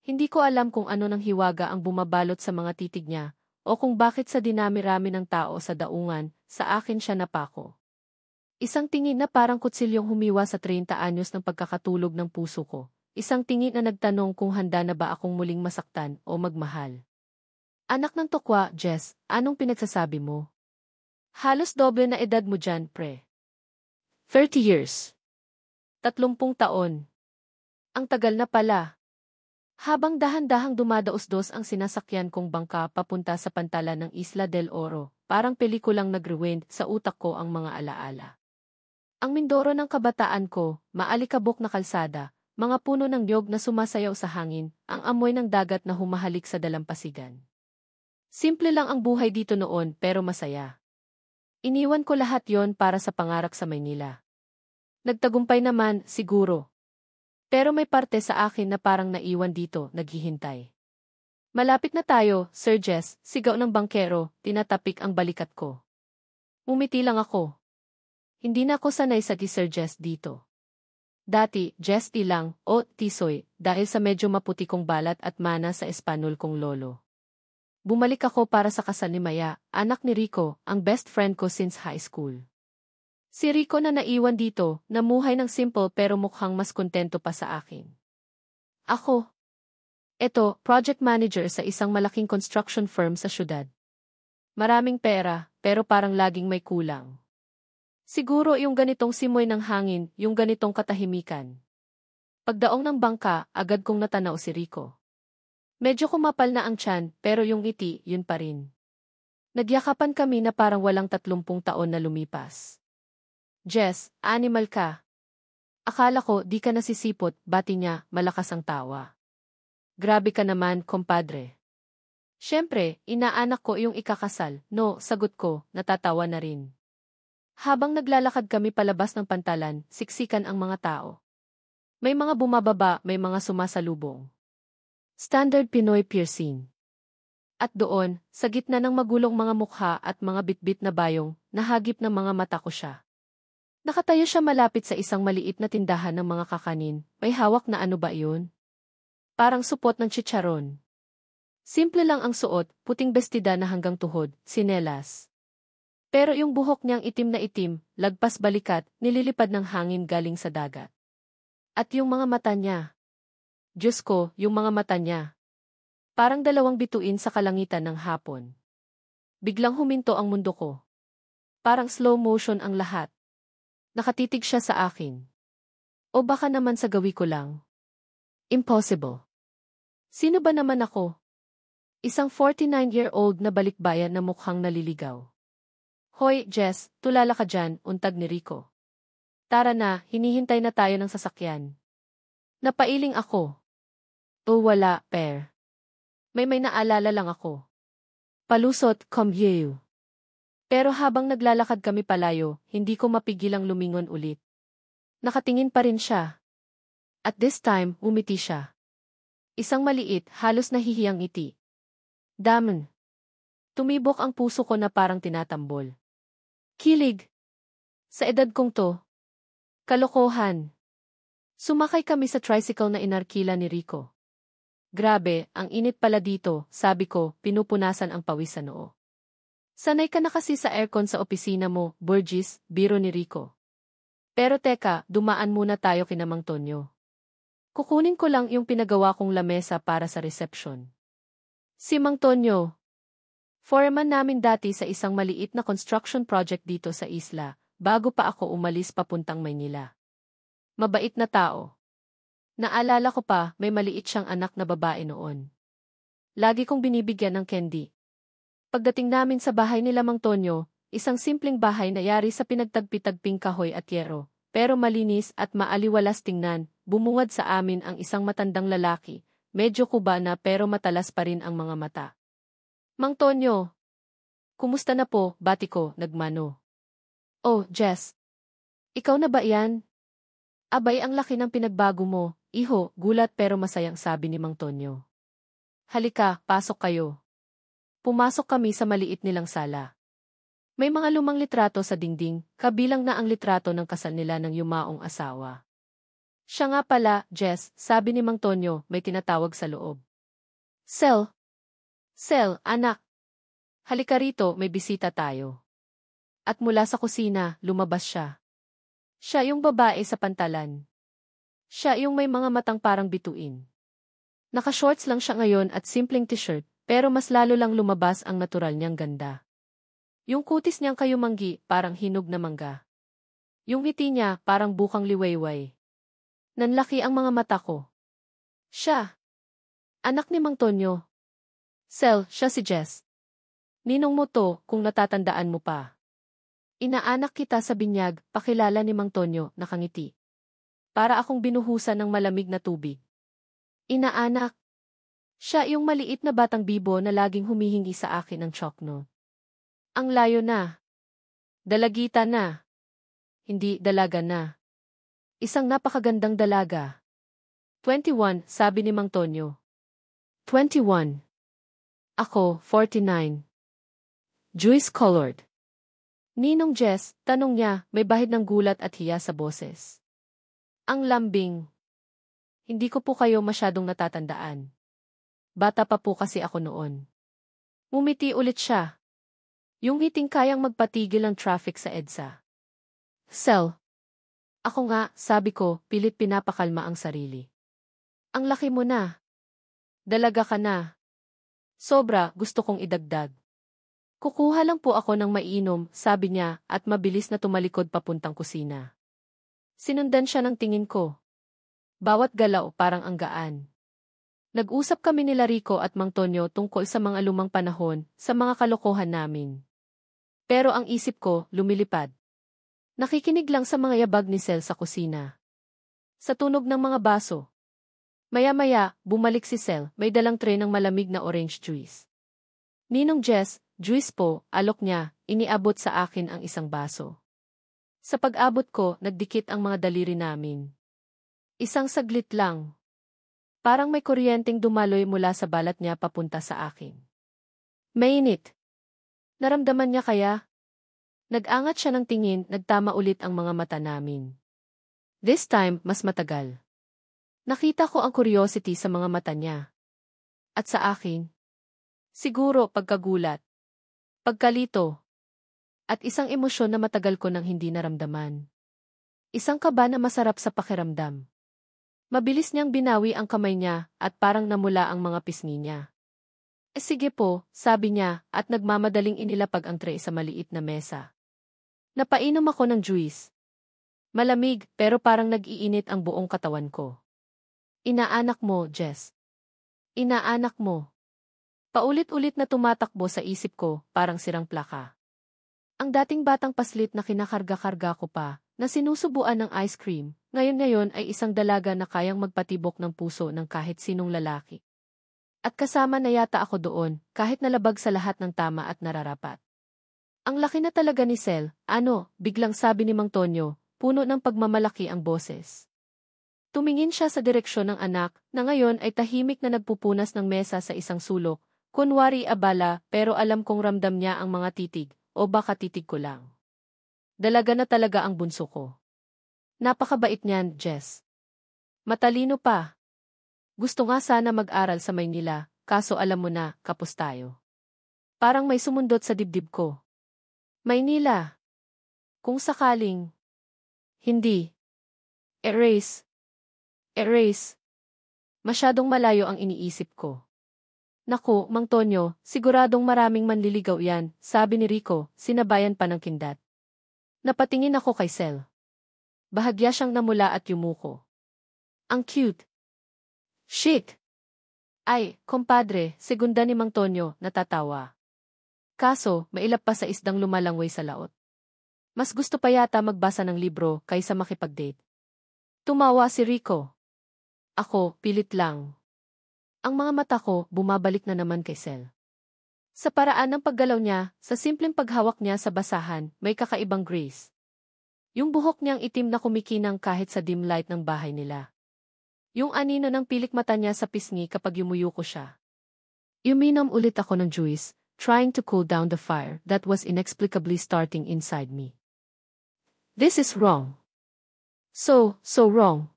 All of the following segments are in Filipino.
Hindi ko alam kung ano ng hiwaga ang bumabalot sa mga titig niya, o kung bakit sa dinami-rami ng tao sa daungan, sa akin siya napako. Isang tingin na parang kutsilyong humiwa sa 30 anyos ng pagkakatulog ng puso ko. Isang tingin na nagtanong kung handa na ba akong muling masaktan o magmahal. Anak ng tokwa, Jess, anong pinagsasabi mo? Halos doble na edad mo dyan, pre. 30 years. 30 taon. Ang tagal na pala. Habang dahan-dahang dumadaos-dos ang sinasakyan kong bangka papunta sa pantalan ng Isla del Oro, parang pelikulang nag-rewind sa utak ko ang mga alaala. Ang Mindoro ng kabataan ko, maalikabok na kalsada, mga puno ng niyog na sumasayaw sa hangin, ang amoy ng dagat na humahalik sa dalampasigan. Simple lang ang buhay dito noon pero masaya. Iniwan ko lahat yon para sa pangarap sa Maynila. Nagtagumpay naman, siguro. Pero may parte sa akin na parang naiwan dito, naghihintay. Malapit na tayo, Sir Jess, sigaw ng bangkero, tinatapik ang balikat ko. Umiti lang ako. Hindi na ako sanay sa Sir Jess dito. Dati, Jess lang, o Tisoy, dahil sa medyo maputi kong balat at mana sa Espanyol kong lolo. Bumalik ako para sa kasal ni Maya, anak ni Rico, ang best friend ko since high school. Si Rico na naiwan dito, namuhay ng simple pero mukhang mas kontento pa sa akin. Ako. Eto, project manager sa isang malaking construction firm sa syudad. Maraming pera, pero parang laging may kulang. Siguro yung ganitong simoy ng hangin, yung ganitong katahimikan. Pagdaong ng bangka, agad kong natanaw si Rico. Medyo kumapal na ang tiyan, pero yung ngiti, yun pa rin. Nagyakapan kami na parang walang 30 taon na lumipas. Jess, animal ka. Akala ko di ka nasisipot, bati niya, malakas ang tawa. Grabe ka naman, kompadre. Siyempre, inaanak ko yung ikakasal, no, sagot ko, natatawa na rin. Habang naglalakad kami palabas ng pantalan, siksikan ang mga tao. May mga bumababa, may mga sumasalubong. Standard Pinoy piercing. At doon, sa gitna ng magulong mga mukha at mga bitbit na bayong, nahagip ng mga mata ko siya. Nakatayo siya malapit sa isang maliit na tindahan ng mga kakanin, may hawak na ano ba iyon? Parang supot ng chicharon. Simple lang ang suot, puting bestida na hanggang tuhod, sinelas. Pero yung buhok niyang itim na itim, lagpas balikat, nililipad ng hangin galing sa dagat. At yung mga mata niya. Diyos ko, yung mga mata niya. Parang dalawang bituin sa kalangitan ng hapon. Biglang huminto ang mundo ko. Parang slow motion ang lahat. Nakatitig siya sa akin. O baka naman sa gawi ko lang. Impossible. Sino ba naman ako? Isang 49-year-old na balikbayan na mukhang naliligaw. Hoy, Jess, tulala ka dyan, untag ni Rico. Tara na, hinihintay na tayo ng sasakyan. Napailing ako. O wala, per. May naalala lang ako. Palusot, come here. Pero habang naglalakad kami palayo, hindi ko mapigilang lumingon ulit. Nakatingin pa rin siya. At this time, umiti siya. Isang maliit, halos nahihiyang ngiti. Daman. Tumibok ang puso ko na parang tinatambol. Kilig. Sa edad kong to. Kalokohan. Sumakay kami sa tricycle na inarkila ni Rico. Grabe, ang init pala dito, sabi ko, pinupunasan ang pawis sa noo. Sanay ka na kasi sa aircon sa opisina mo, Burgess, biro ni Rico. Pero teka, dumaan muna tayo kina Mang Tonyo. Kukunin ko lang yung pinagawa kong lamesa para sa reception. Si Mang Tonyo. Foreman namin dati sa isang maliit na construction project dito sa isla, bago pa ako umalis papuntang Maynila. Mabait na tao. Naalala ko pa, may maliit siyang anak na babae noon. Lagi kong binibigyan ng candy. Pagdating namin sa bahay nila Mang Tonyo, isang simpleng bahay na yari sa pinagtagpi-tagping kahoy at yero, pero malinis at maaliwalas tingnan, bumungad sa amin ang isang matandang lalaki, medyo kubana pero matalas pa rin ang mga mata. Mang Tonyo. Kumusta na po, bati ko, nagmano. Oh, Jess. Ikaw na ba yan? Abay ang laki ng pinagbago mo, iho, gulat pero masayang sabi ni Mang Tonyo. Halika, pasok kayo. Pumasok kami sa maliit nilang sala. May mga lumang litrato sa dingding, kabilang na ang litrato ng kasal nila ng yumaong asawa. Siya nga pala, Jess, sabi ni Mang Tonyo, may tinatawag sa loob. Sel. Sel, anak. Halika rito, may bisita tayo. At mula sa kusina, lumabas siya. Siya yung babae sa pantalan. Siya yung may mga matang parang bituin. Naka-shorts lang siya ngayon at simpleng t-shirt, pero mas lalo lang lumabas ang natural niyang ganda. Yung kutis niyang kayumanggi, parang hinog na mangga. Yung ngiti niya, parang bukang liwayway. Nanlaki ang mga mata ko. Siya. Anak ni Mang Tonyo. Sel, siya si Jess. Ninong mo to, kung natatandaan mo pa. Inaanak kita sa binyag, pakilala ni Mang Tonyo, nakangiti. Para akong binuhusan ng malamig na tubig. Inaanak. Siya yung maliit na batang bibo na laging humihingi sa akin ng chokno. Ang layo na. Dalagita na. Hindi dalaga na. Isang napakagandang dalaga. 21, sabi ni Mang Tonyo. 21. Ako, 49. Juice-colored. Ninong Jess, tanong niya, may bahid ng gulat at hiya sa boses. Ang lambing. Hindi ko po kayo masyadong natatandaan. Bata pa po kasi ako noon. Ngumiti ulit siya. Yung ngiting kayang magpatigil ng traffic sa EDSA. Sel. Ako nga, sabi ko, pilit pinapakalma ang sarili. Ang laki mo na. Dalaga ka na. Sobra, gusto kong idagdag. Kukuha lang po ako ng mainom, sabi niya, at mabilis na tumalikod papuntang kusina. Sinundan siya ng tingin ko. Bawat galaw parang ang gaan. Nag-usap kami nila Rico at Mang Tonyo tungkol sa mga lumang panahon, sa mga kalokohan namin. Pero ang isip ko, lumilipad. Nakikinig lang sa mga yabag ni Sel sa kusina. Sa tunog ng mga baso. Maya-maya, bumalik si Sel, may dalang tray ng malamig na orange juice. Ninong Jess, juice po, alok niya, iniabot sa akin ang isang baso. Sa pag-abot ko, nagdikit ang mga daliri namin. Isang saglit lang. Parang may kuryenteng dumaloy mula sa balat niya papunta sa akin. Mainit. Naramdaman niya kaya? Nag-angat siya ng tingin, nagtama ulit ang mga mata namin. This time, mas matagal. Nakita ko ang curiosity sa mga mata niya. At sa akin? Siguro pagkagulat. Pagkalito. At isang emosyon na matagal ko nang hindi naramdaman. Isang kaba na masarap sa pakiramdam. Mabilis niyang binawi ang kamay niya at parang namula ang mga pisngi niya. Sige po, sabi niya at nagmamadaling inilapag ang tray sa maliit na mesa. Napainom ako ng juice. Malamig pero parang nag-iinit ang buong katawan ko. Inaanak mo, Jess. Inaanak mo. Paulit-ulit na tumatakbo sa isip ko, parang sirang plaka. Ang dating batang paslit na kinakarga-karga ko pa, na sinusubuan ng ice cream, ngayon ay isang dalaga na kayang magpatibok ng puso ng kahit sinong lalaki. At kasama na yata ako doon, kahit nalabag sa lahat ng tama at nararapat. Ang laki na talaga ni Sel, biglang sabi ni Mang Tonyo, puno ng pagmamalaki ang boses. Tumingin siya sa direksyon ng anak, na ngayon ay tahimik na nagpupunas ng mesa sa isang sulok, kunwari abala pero alam kong ramdam niya ang mga titig, o baka titig ko lang. Dalaga na talaga ang bunso ko. Napakabait niyan, Jess. Matalino pa. Gusto nga sana mag-aral sa Maynila, kaso alam mo na, kapos tayo. Parang may sumundot sa dibdib ko. Maynila. Kung sakaling. Hindi. Erase. Erase. Masyadong malayo ang iniisip ko. Naku, Mang Tonyo, siguradong maraming manliligaw yan, sabi ni Rico, sinabayan pa ng kindat. Napatingin ako kay Sel. Bahagya siyang namula at yumuko. Ang cute. Shit! Ay, kompadre, segunda ni Mang Tonyo, natatawa. Kaso, mailap pa sa isdang lumalangway sa laot. Mas gusto pa yata magbasa ng libro kaysa makipag-date. Tumawa si Rico. Ako, pilit lang. Ang mga mata ko, bumabalik na naman kay Sel. Sa paraan ng paggalaw niya, sa simpleng paghawak niya sa basahan, may kakaibang grace. Yung buhok niyang itim na kumikinang kahit sa dim light ng bahay nila. Yung anino ng pilik mata niya sa pisngi kapag yumuyuko siya. Uminom ulit ako ng juice, trying to cool down the fire that was inexplicably starting inside me. This is wrong. So wrong.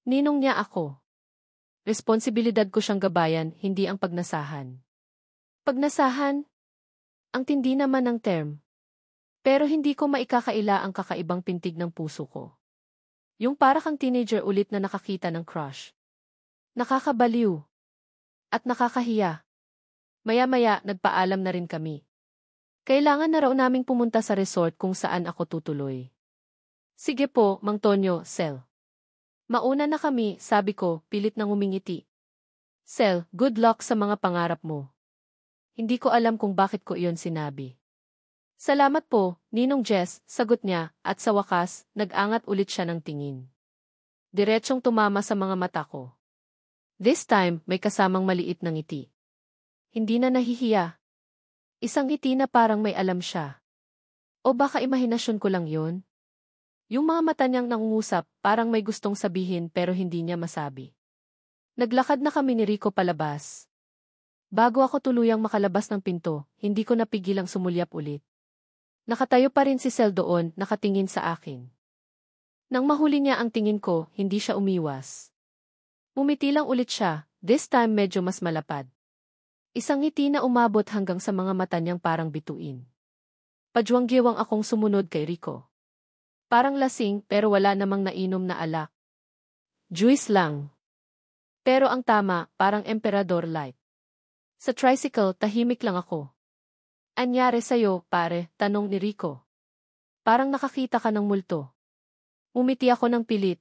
Ninong niya ako. Responsibilidad ko siyang gabayan, hindi ang pagnasahan. Pagnasahan? Ang tindi naman ng term. Pero hindi ko maikakaila ang kakaibang pintig ng puso ko. Yung para kang teenager ulit na nakakita ng crush. Nakakabaliw. At nakakahiya. Maya-maya, nagpaalam na rin kami. Kailangan na raw naming pumunta sa resort kung saan ako tutuloy. Sige po, Mang Tonyo, Sel. Mauna na kami, sabi ko, pilit nang umingiti. Sel, good luck sa mga pangarap mo. Hindi ko alam kung bakit ko iyon sinabi. Salamat po, Ninong Jess, sagot niya, at sa wakas, nag-angat ulit siya ng tingin. Diretsong tumama sa mga mata ko. This time, may kasamang maliit na ngiti. Hindi na nahihiya. Isang ngiti na parang may alam siya. O baka imahinasyon ko lang yon? Yung mga mata niyang nangungusap, parang may gustong sabihin pero hindi niya masabi. Naglakad na kami ni Rico palabas. Bago ako tuluyang makalabas ng pinto, hindi ko napigilang sumulyap ulit. Nakatayo pa rin si Sel doon, nakatingin sa akin. Nang mahuli niya ang tingin ko, hindi siya umiwas. Umiti lang ulit siya, this time medyo mas malapad. Isang ngiti na umabot hanggang sa mga mata niyang parang bituin. Padwang-giwang akong sumunod kay Rico. Parang lasing pero wala namang nainom na alak. Juice lang. Pero ang tama, parang emperador light. Sa tricycle, tahimik lang ako. Anyari sa'yo, pare, tanong ni Rico. Parang nakakita ka ng multo. Umiti ako ng pilit.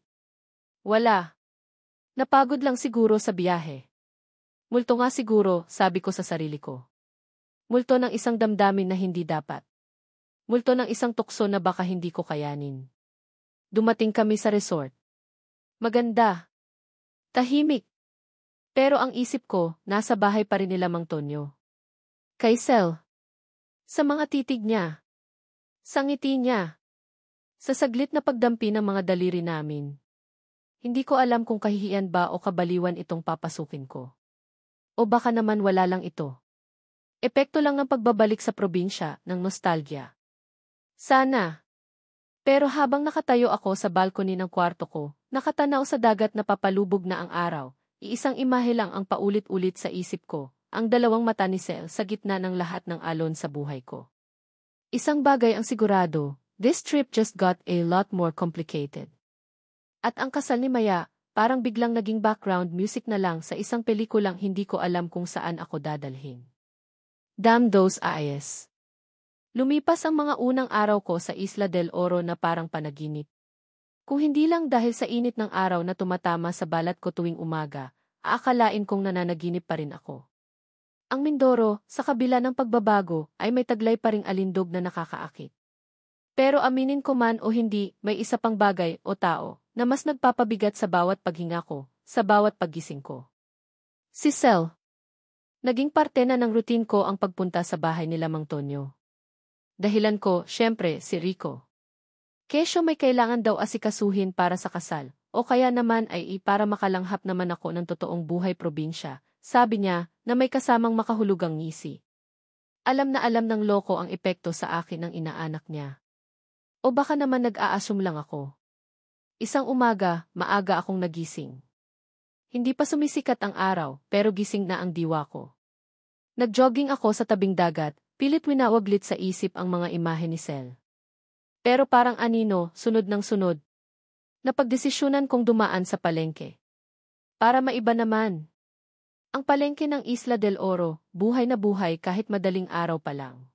Wala. Napagod lang siguro sa biyahe. Multo nga siguro, sabi ko sa sarili ko. Multo ng isang damdamin na hindi dapat. Multo ng isang tukso na baka hindi ko kayanin. Dumating kami sa resort. Maganda. Tahimik. Pero ang isip ko, nasa bahay pa rin nila Mang Tonyo. Kay Sel. Sa mga titig niya. Sa ngiti niya. Sa saglit na pagdampi ng mga daliri namin. Hindi ko alam kung kahihiyan ba o kabaliwan itong papasukin ko. O baka naman wala lang ito. Epekto lang ng pagbabalik sa probinsya, ng nostalgia. Sana. Pero habang nakatayo ako sa balcony ng kwarto ko, nakatanaw sa dagat na papalubog na ang araw, iisang imahe lang ang paulit-ulit sa isip ko, ang dalawang mata ni Sel sa gitna ng lahat ng alon sa buhay ko. Isang bagay ang sigurado, this trip just got a lot more complicated. At ang kasal ni Maya, parang biglang naging background music na lang sa isang pelikulang hindi ko alam kung saan ako dadalhin. Damn those eyes. Lumipas ang mga unang araw ko sa Isla del Oro na parang panaginip. Kung hindi lang dahil sa init ng araw na tumatama sa balat ko tuwing umaga, aakalain kong nananaginip pa rin ako. Ang Mindoro, sa kabila ng pagbabago, ay may taglay pa ring alindog na nakakaakit. Pero aminin ko man o hindi, may isa pang bagay o tao na mas nagpapabigat sa bawat paghinga ko, sa bawat paggising ko. Si Sel. Naging parte na ng routine ko ang pagpunta sa bahay nila Mang Tonyo. Dahilan ko, syempre, si Rico. Kesyo may kailangan daw asikasuhin para sa kasal, o kaya naman ay para makalanghap naman ako ng totoong buhay probinsya, sabi niya na may kasamang makahulugang ngisi. Alam na alam ng loko ang epekto sa akin ng inaanak niya. O baka naman nag-a-assume lang ako. Isang umaga, maaga akong nagising. Hindi pa sumisikat ang araw, pero gising na ang diwa ko. Nag-jogging ako sa tabing dagat, pilit winawaglit sa isip ang mga imahe ni Sel. Pero parang anino, sunod ng sunod. Napagdesisyonan kong dumaan sa palengke. Para maiba naman. Ang palengke ng Isla del Oro, buhay na buhay kahit madaling araw pa lang.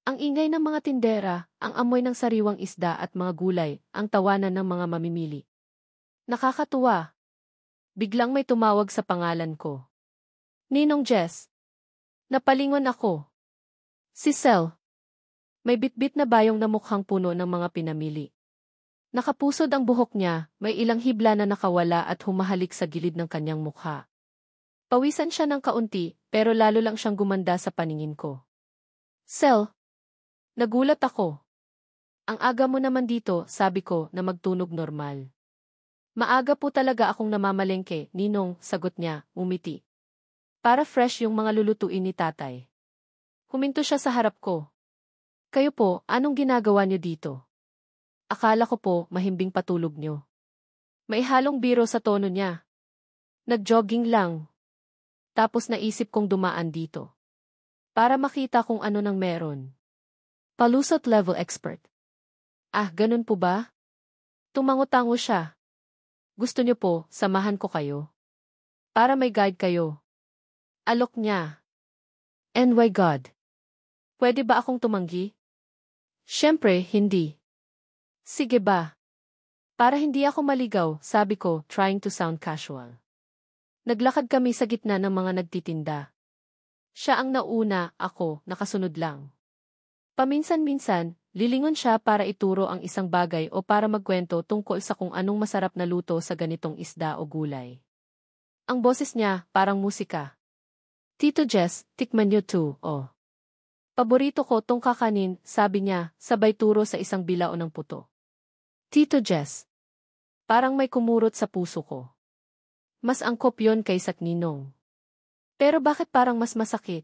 Ang ingay ng mga tindera, ang amoy ng sariwang isda at mga gulay, ang tawanan ng mga mamimili. Nakakatuwa. Biglang may tumawag sa pangalan ko. Ninong Jess. Napalingon ako. Si Sel. May bitbit na bayong na mukhang puno ng mga pinamili. Nakapusod ang buhok niya, may ilang hibla na nakawala at humahalik sa gilid ng kanyang mukha. Pawisan siya ng kaunti, pero lalo lang siyang gumanda sa paningin ko. Sel. Nagulat ako. Ang aga mo naman dito, sabi ko, na magtunog normal. Maaga po talaga akong namamalengke, Ninong, sagot niya, umiti. Para fresh yung mga lulutuin ni tatay. Huminto siya sa harap ko. Kayo po, anong ginagawa niyo dito? Akala ko po, mahimbing patulog niyo. May halong biro sa tono niya. Nag-jogging lang. Tapos naisip kong dumaan dito. Para makita kung ano nang meron. Palusot level expert. Ah, ganun po ba? Tumango-tango siya. Gusto niyo po, samahan ko kayo. Para may guide kayo. Alok niya. And why God? Pwede ba akong tumanggi? Siyempre, hindi. Sige ba? Para hindi ako maligaw, sabi ko, trying to sound casual. Naglakad kami sa gitna ng mga nagtitinda. Siya ang nauna, ako, nakasunod lang. Paminsan-minsan, lilingon siya para ituro ang isang bagay o para magkwento tungkol sa kung anong masarap na luto sa ganitong isda o gulay. Ang boses niya, parang musika. Tito Jess, tikman niyo too, oh. Paborito ko tong kakanin, sabi niya, sabay turo sa isang bilao ng puto. Tito Jess. Parang may kumurot sa puso ko. Mas angkop yon kaysa ninong. Pero bakit parang mas masakit?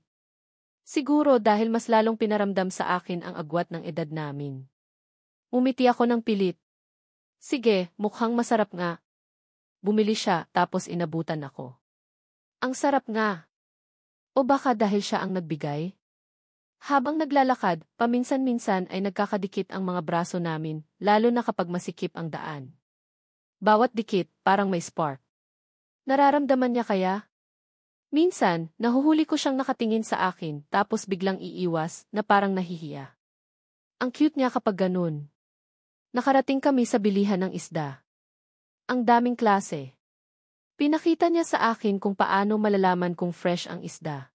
Siguro dahil mas lalong pinaramdam sa akin ang agwat ng edad namin. Umiti ako ng pilit. Sige, mukhang masarap nga. Bumili siya, tapos inabutan ako. Ang sarap nga. O baka dahil siya ang nagbigay? Habang naglalakad, paminsan-minsan ay nagkakadikit ang mga braso namin, lalo na kapag masikip ang daan. Bawat dikit, parang may spark. Nararamdaman niya kaya? Minsan, nahuhuli ko siyang nakatingin sa akin, tapos biglang iiwas, na parang nahihiya. Ang cute niya kapag ganun. Nakarating kami sa bilihan ng isda. Ang daming klase. Pinakita niya sa akin kung paano malalaman kung fresh ang isda.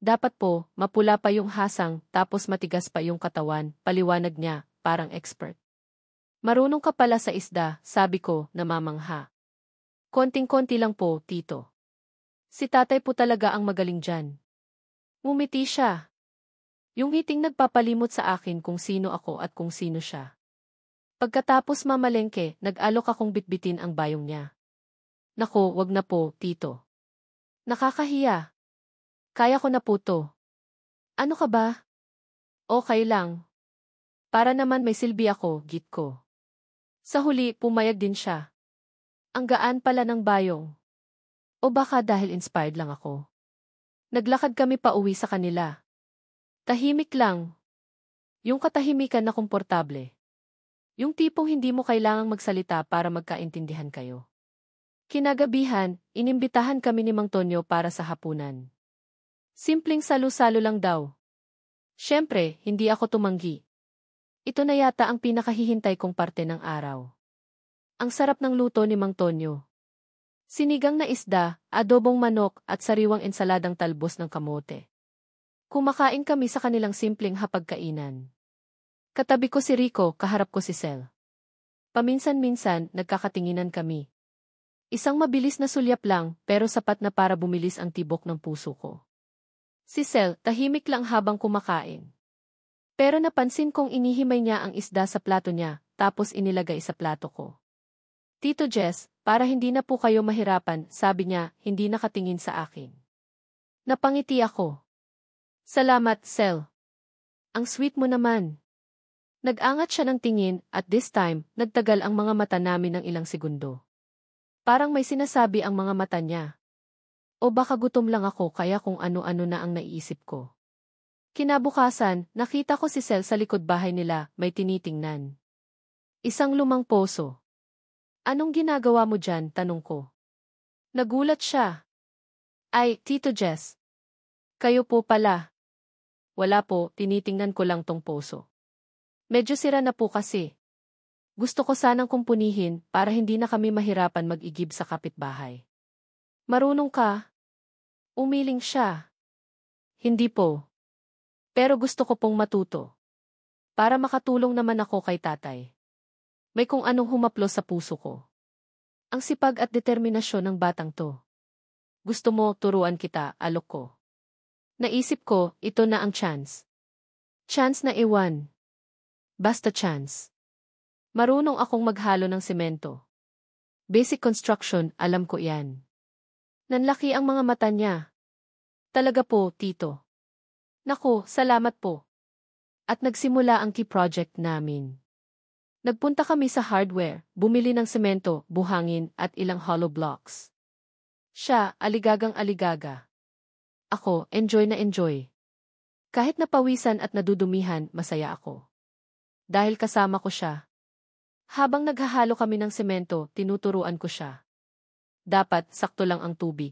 Dapat po, mapula pa yung hasang, tapos matigas pa yung katawan, paliwanag niya, parang expert. Marunong ka pala sa isda, sabi ko, namamangha. Konting-konti lang po, tito. Si tatay po talaga ang magaling dyan. Ngumiti siya. Yung hiting nagpapalimot sa akin kung sino ako at kung sino siya. Pagkatapos mamalengke, nag-alok akong bitbitin ang bayong niya. Nako, wag na po, tito. Nakakahiya. Kaya ko na po to. Ano ka ba? Okay lang. Para naman may silbi ako, git ko. Sa huli, pumayag din siya. Ang gaan pala ng bayong. O baka dahil inspired lang ako. Naglakad kami pa uwi sa kanila. Tahimik lang. Yung katahimikan na komportable. Yung tipong hindi mo kailangang magsalita para magkaintindihan kayo. Kinagabihan, inimbitahan kami ni Mang Tonyo para sa hapunan. Simpleng salo-salo lang daw. Siyempre, hindi ako tumanggi. Ito na yata ang pinakahihintay kong parte ng araw. Ang sarap ng luto ni Mang Tonyo. Sinigang na isda, adobong manok at sariwang ensaladang talbos ng kamote. Kumakain kami sa kanilang simpleng hapagkainan. Katabi ko si Rico, kaharap ko si Sel. Paminsan-minsan, nagkakatinginan kami. Isang mabilis na sulyap lang, pero sapat na para bumilis ang tibok ng puso ko. Si Sel, tahimik lang habang kumakain. Pero napansin kong inihimay niya ang isda sa plato niya, tapos inilagay sa plato ko. Tito Jess, para hindi na po kayo mahirapan, sabi niya, hindi nakatingin sa akin. Napangiti ako. Salamat, Sel. Ang sweet mo naman. Nag-angat siya ng tingin, at this time, nagtagal ang mga mata namin ng ilang segundo. Parang may sinasabi ang mga mata niya. O baka gutom lang ako kaya kung ano-ano na ang naiisip ko. Kinabukasan, nakita ko si Sel sa likod bahay nila, may tinitingnan. Isang lumang poso. Anong ginagawa mo dyan, tanong ko. Nagulat siya. Ay, Tito Jess. Kayo po pala. Wala po, tinitingnan ko lang tong poso. Medyo sira na po kasi. Gusto ko sanang kumpunihin para hindi na kami mahirapan mag-igib sa kapitbahay. Marunong ka? Umiling siya. Hindi po. Pero gusto ko pong matuto. Para makatulong naman ako kay tatay. May kung anong humaplo sa puso ko. Ang sipag at determinasyon ng batang to. Gusto mo, turuan kita, alok ko. Naisip ko, ito na ang chance. Chance na iwan. Basta chance. Marunong akong maghalo ng semento. Basic construction, alam ko yan. Nanlaki ang mga mata niya. Talaga po, tito. Naku, salamat po. At nagsimula ang key project namin. Nagpunta kami sa hardware, bumili ng semento, buhangin, at ilang hollow blocks. Siya, aligagang-aligaga. Ako, enjoy na enjoy. Kahit napawisan at nadudumihan, masaya ako. Dahil kasama ko siya. Habang naghahalo kami ng semento, tinuturuan ko siya. Dapat, sakto lang ang tubig.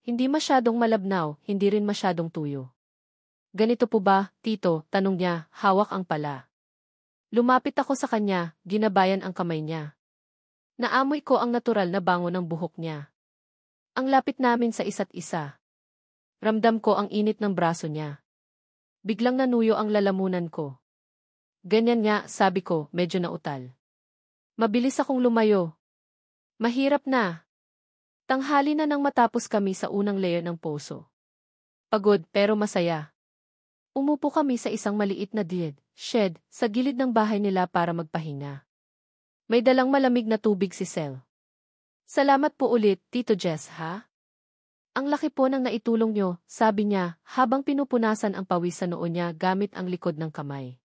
Hindi masyadong malabnaw, hindi rin masyadong tuyo. Ganito po ba, tito? Tanong niya, hawak ang pala. Lumapit ako sa kanya, ginabayan ang kamay niya. Naamoy ko ang natural na bango ng buhok niya. Ang lapit namin sa isa't isa. Ramdam ko ang init ng braso niya. Biglang nanuyo ang lalamunan ko. Ganyan nga, sabi ko, medyo nautal. Mabilis akong lumayo. Mahirap na. Tanghali na nang matapos kami sa unang layer ng poso. Pagod pero masaya. Umupo kami sa isang maliit na shed sa gilid ng bahay nila para magpahinga. May dalang malamig na tubig si Sel. Salamat po ulit, Tito Jess, ha? Ang laki po ng naitulong nyo, sabi niya, habang pinupunasan ang pawis sa noo niya gamit ang likod ng kamay.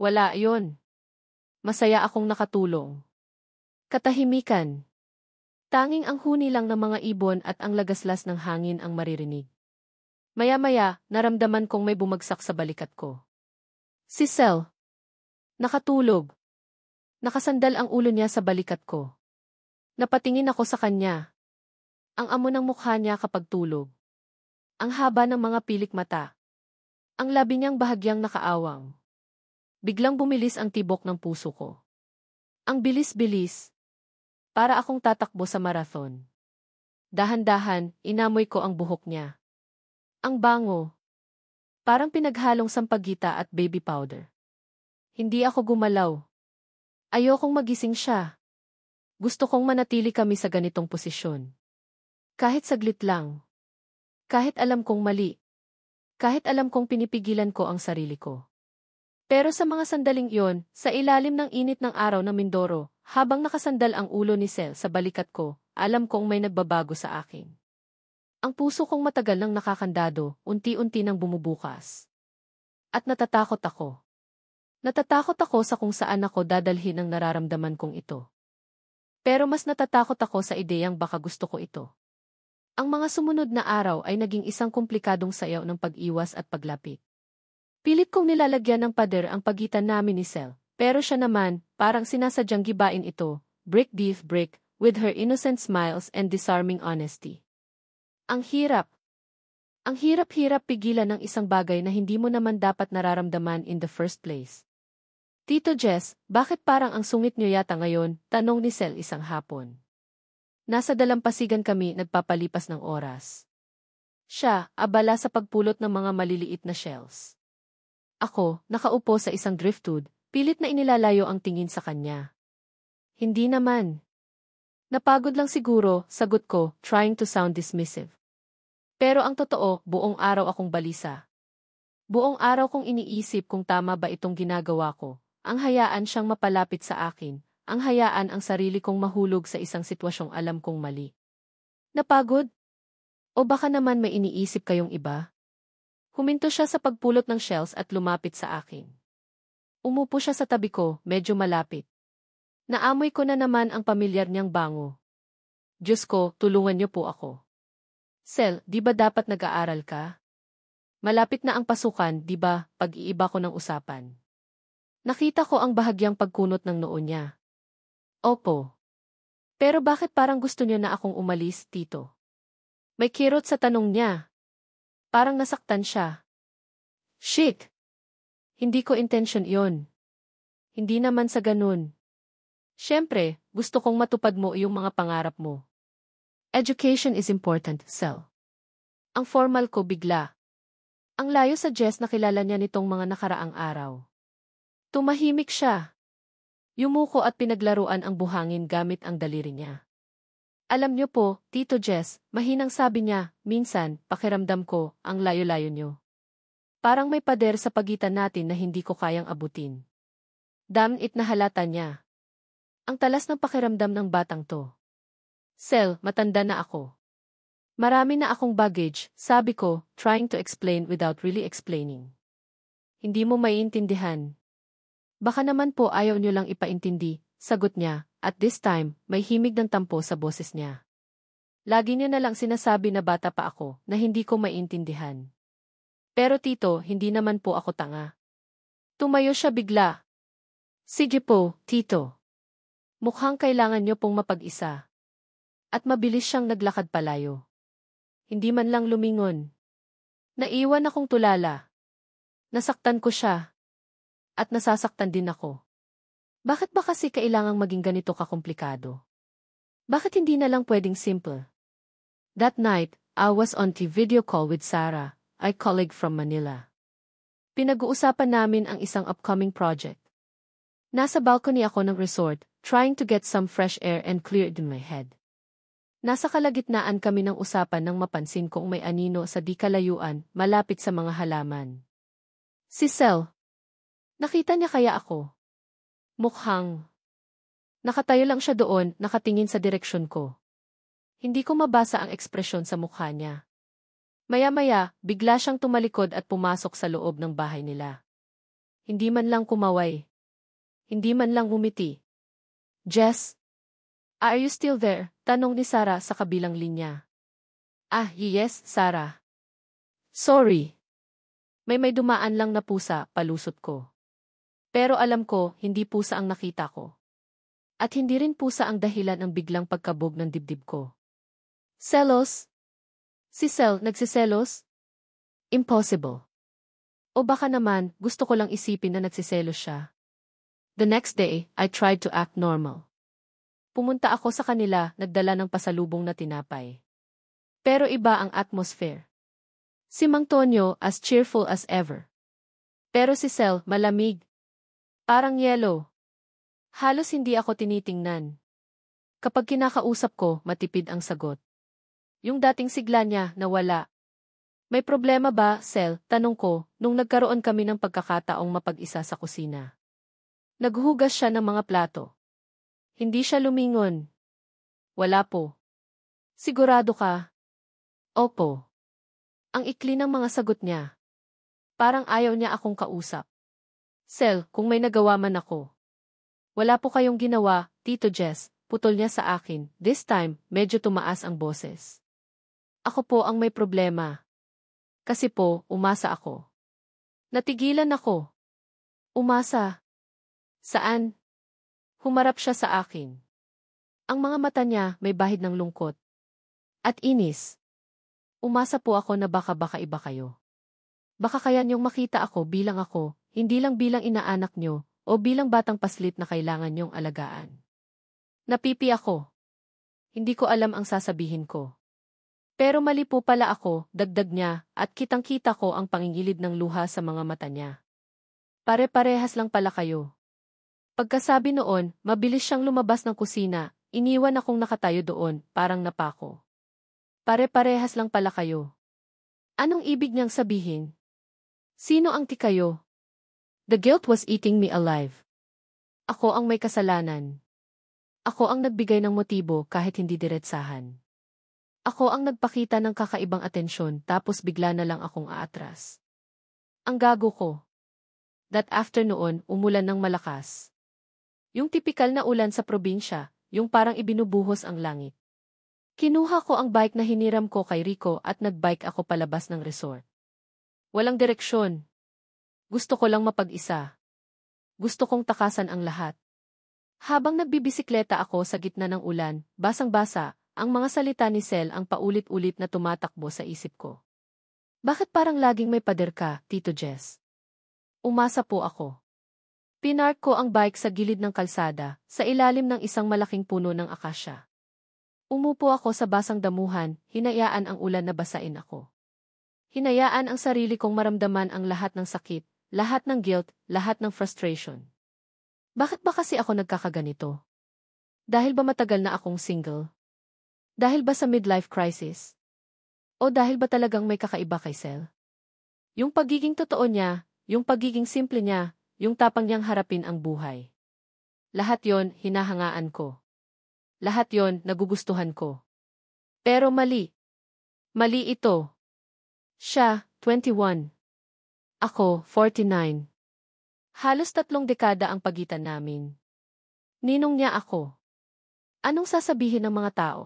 Wala yon. Masaya akong nakatulong. Katahimikan. Tanging ang huni lang ng mga ibon at ang lagaslas ng hangin ang maririnig. Maya-maya, naramdaman kong may bumagsak sa balikat ko. Si Sel. Nakatulog. Nakasandal ang ulo niya sa balikat ko. Napatingin ako sa kanya. Ang amo ng mukha niya kapag tulog. Ang haba ng mga pilik mata. Ang labi niyang bahagyang nakaawang. Biglang bumilis ang tibok ng puso ko. Ang bilis-bilis. Para akong tatakbo sa marathon. Dahan-dahan, inamoy ko ang buhok niya. Ang bango. Parang pinaghalong sampagita at baby powder. Hindi ako gumalaw. Ayokong magising siya. Gusto kong manatili kami sa ganitong posisyon. Kahit saglit lang. Kahit alam kong mali. Kahit alam kong pinipigilan ko ang sarili ko. Pero sa mga sandaling iyon, sa ilalim ng init ng araw ng Mindoro, habang nakasandal ang ulo ni Sel sa balikat ko, alam kong may nagbabago sa akin. Ang puso kong matagal nang nakakandado, unti-unti nang bumubukas. At natatakot ako. Natatakot ako sa kung saan ako dadalhin ang nararamdaman kong ito. Pero mas natatakot ako sa ideyang baka gusto ko ito. Ang mga sumunod na araw ay naging isang komplikadong sayaw ng pag-iwas at paglapit. Pilit kong nilalagyan ng pader ang pagitan namin ni Sel, pero siya naman, parang sinasadyang gibain ito, brick beef brick, with her innocent smiles and disarming honesty. Ang hirap. Ang hirap-hirap pigilan ng isang bagay na hindi mo naman dapat nararamdaman in the first place. Tito Jess, bakit parang ang sungit niyo yata ngayon? Tanong ni Sel isang hapon. Nasa dalampasigan kami nagpapalipas ng oras. Siya, abala sa pagpulot ng mga maliliit na shells. Ako, nakaupo sa isang driftwood, pilit na inilalayo ang tingin sa kanya. Hindi naman. Napagod lang siguro, sagot ko, trying to sound dismissive. Pero ang totoo, buong araw akong balisa. Buong araw kong iniisip kung tama ba itong ginagawa ko. Ang hayaan siyang mapalapit sa akin, ang hayaan ang sarili kong mahulog sa isang sitwasyong alam kong mali. Napagod? O baka naman may iniisip kayong iba? Huminto siya sa pagpulot ng shells at lumapit sa akin. Umupo siya sa tabi ko, medyo malapit. Naamoy ko na naman ang pamilyar niyang bango. Diyos ko, tulungan niyo po ako. Sel, di ba dapat nag-aaral ka? Malapit na ang pasukan, di ba, pag-iiba ko ng usapan. Nakita ko ang bahagyang pagkunot ng noo niya. Opo. Pero bakit parang gusto niyo na akong umalis, tito? May kirot sa tanong niya. Parang nasaktan siya. Shit! Hindi ko intention yon. Hindi naman sa ganun. Siyempre, gusto kong matupad mo yung mga pangarap mo. Education is important, Sel. Ang formal ko bigla. Ang layo sa Jess na kilala niya nitong mga nakaraang araw. Tumahimik siya. Yumuko at pinaglaruan ang buhangin gamit ang daliri niya. Alam niyo po, Tito Jess, mahinang sabi niya, minsan, pakiramdam ko, ang layo-layo niyo. Parang may pader sa pagitan natin na hindi ko kayang abutin. Damn it na halata niya. Ang talas ng pakiramdam ng batang to. Sel, matanda na ako. Marami na akong baggage, sabi ko, trying to explain without really explaining. Hindi mo maiintindihan. Baka naman po ayaw niyo lang ipaintindi, sagot niya, at this time, may himig ng tampo sa boses niya. Lagi niya na lang sinasabi na bata pa ako, na hindi ko maintindihan. Pero tito, hindi naman po ako tanga. Tumayo siya bigla. Sige po, tito. Mukhang kailangan niyo pong mapag-isa. At mabilis siyang naglakad palayo. Hindi man lang lumingon. Naiwan akong tulala. Nasaktan ko siya. At nasasaktan din ako. Bakit ba kasi kailangang maging ganito kakomplikado? Bakit hindi na lang pwedeng simple? That night, I was on the video call with Sarah, a colleague from Manila. Pinag-uusapan namin ang isang upcoming project. Nasa balcony ako ng resort, trying to get some fresh air and clear it in my head. Nasa kalagitnaan kami ng usapan nang mapansin kong may anino sa di kalayuan, malapit sa mga halaman. Si Sel. Nakita niya kaya ako? Mukhang. Nakatayo lang siya doon, nakatingin sa direksyon ko. Hindi ko mabasa ang ekspresyon sa mukha niya. Maya-maya, bigla siyang tumalikod at pumasok sa loob ng bahay nila. Hindi man lang kumaway. Hindi man lang ngumiti. Jess? Are you still there? Tanong ni Sarah sa kabilang linya. Ah, yes, Sarah. Sorry. May dumaan lang na pusa, palusot ko. Pero alam ko, hindi pusa ang nakita ko. At hindi rin pusa ang dahilan ng biglang pagkabog ng dibdib ko. Selos? Si Sel nagsiselos? Impossible. O baka naman, gusto ko lang isipin na nagsiselos siya. The next day, I tried to act normal. Pumunta ako sa kanila, nagdala ng pasalubong na tinapay. Pero iba ang atmosphere. Si Mang Tonyo as cheerful as ever. Pero si Sel malamig. Parang yellow. Halos hindi ako tinitingnan. Kapag kinakausap ko, matipid ang sagot. Yung dating sigla niya, nawala. May problema ba, Sel? Tanong ko, nung nagkaroon kami ng pagkakataong mapag-isa sa kusina. Naghugas siya ng mga plato. Hindi siya lumingon. Wala po. Sigurado ka? Opo. Ang ikli ng mga sagot niya. Parang ayaw niya akong kausap. Sel, kung may nagawa man ako. Wala po kayong ginawa, Tito Jess, putol niya sa akin. This time, medyo tumaas ang boses. Ako po ang may problema. Kasi po, umasa ako. Natigilan ako. Umasa. Saan? Humarap siya sa akin. Ang mga mata niya may bahid ng lungkot. At inis. Umasa po ako na baka iba kayo. Baka kaya niyong makita ako, hindi lang bilang inaanak niyo, o bilang batang paslit na kailangan niyong alagaan. Napipi ako. Hindi ko alam ang sasabihin ko. Pero mali po pala ako, dagdag niya, at kitang-kita ko ang pangingilid ng luha sa mga mata niya. Pare-parehas lang pala kayo. Pagkasabi noon, mabilis siyang lumabas ng kusina, iniwan akong nakatayo doon, parang napako. Pare-parehas lang pala kayo. Anong ibig niyang sabihin? Sino ang kayo? The guilt was eating me alive. Ako ang may kasalanan. Ako ang nagbigay ng motibo kahit hindi diretsahan. Ako ang nagpakita ng kakaibang atensyon tapos bigla na lang akong aatras. Ang gago ko. That afternoon, umulan ng malakas. Yung tipikal na ulan sa probinsya, yung parang ibinubuhos ang langit. Kinuha ko ang bike na hiniram ko kay Rico at nagbike ako palabas ng resort. Walang direksyon. Gusto ko lang mapag-isa. Gusto kong takasan ang lahat. Habang nagbibisikleta ako sa gitna ng ulan, basang-basa, ang mga salita ni Sel ang paulit-ulit na tumatakbo sa isip ko. Bakit parang laging may pader ka, Tito Jess? Umasa po ako. Pinark ko ang bike sa gilid ng kalsada, sa ilalim ng isang malaking puno ng akasya. Umupo ako sa basang damuhan, hinayaan ang ulan na basain ako. Hinayaan ang sarili kong maramdaman ang lahat ng sakit, lahat ng guilt, lahat ng frustration. Bakit ba kasi ako nagkakaganito? Dahil ba matagal na akong single? Dahil ba sa midlife crisis? O dahil ba talagang may kakaiba kay Sel? Yung pagiging totoo niya, yung pagiging simple niya, yung tapang niyang harapin ang buhay. Lahat yon hinahangaan ko. Lahat yon nagugustuhan ko. Pero mali. Mali ito. Siya, 21. Ako, 49. Halos 3 dekada ang pagitan namin. Ninong niya ako. Anong sasabihin ng mga tao?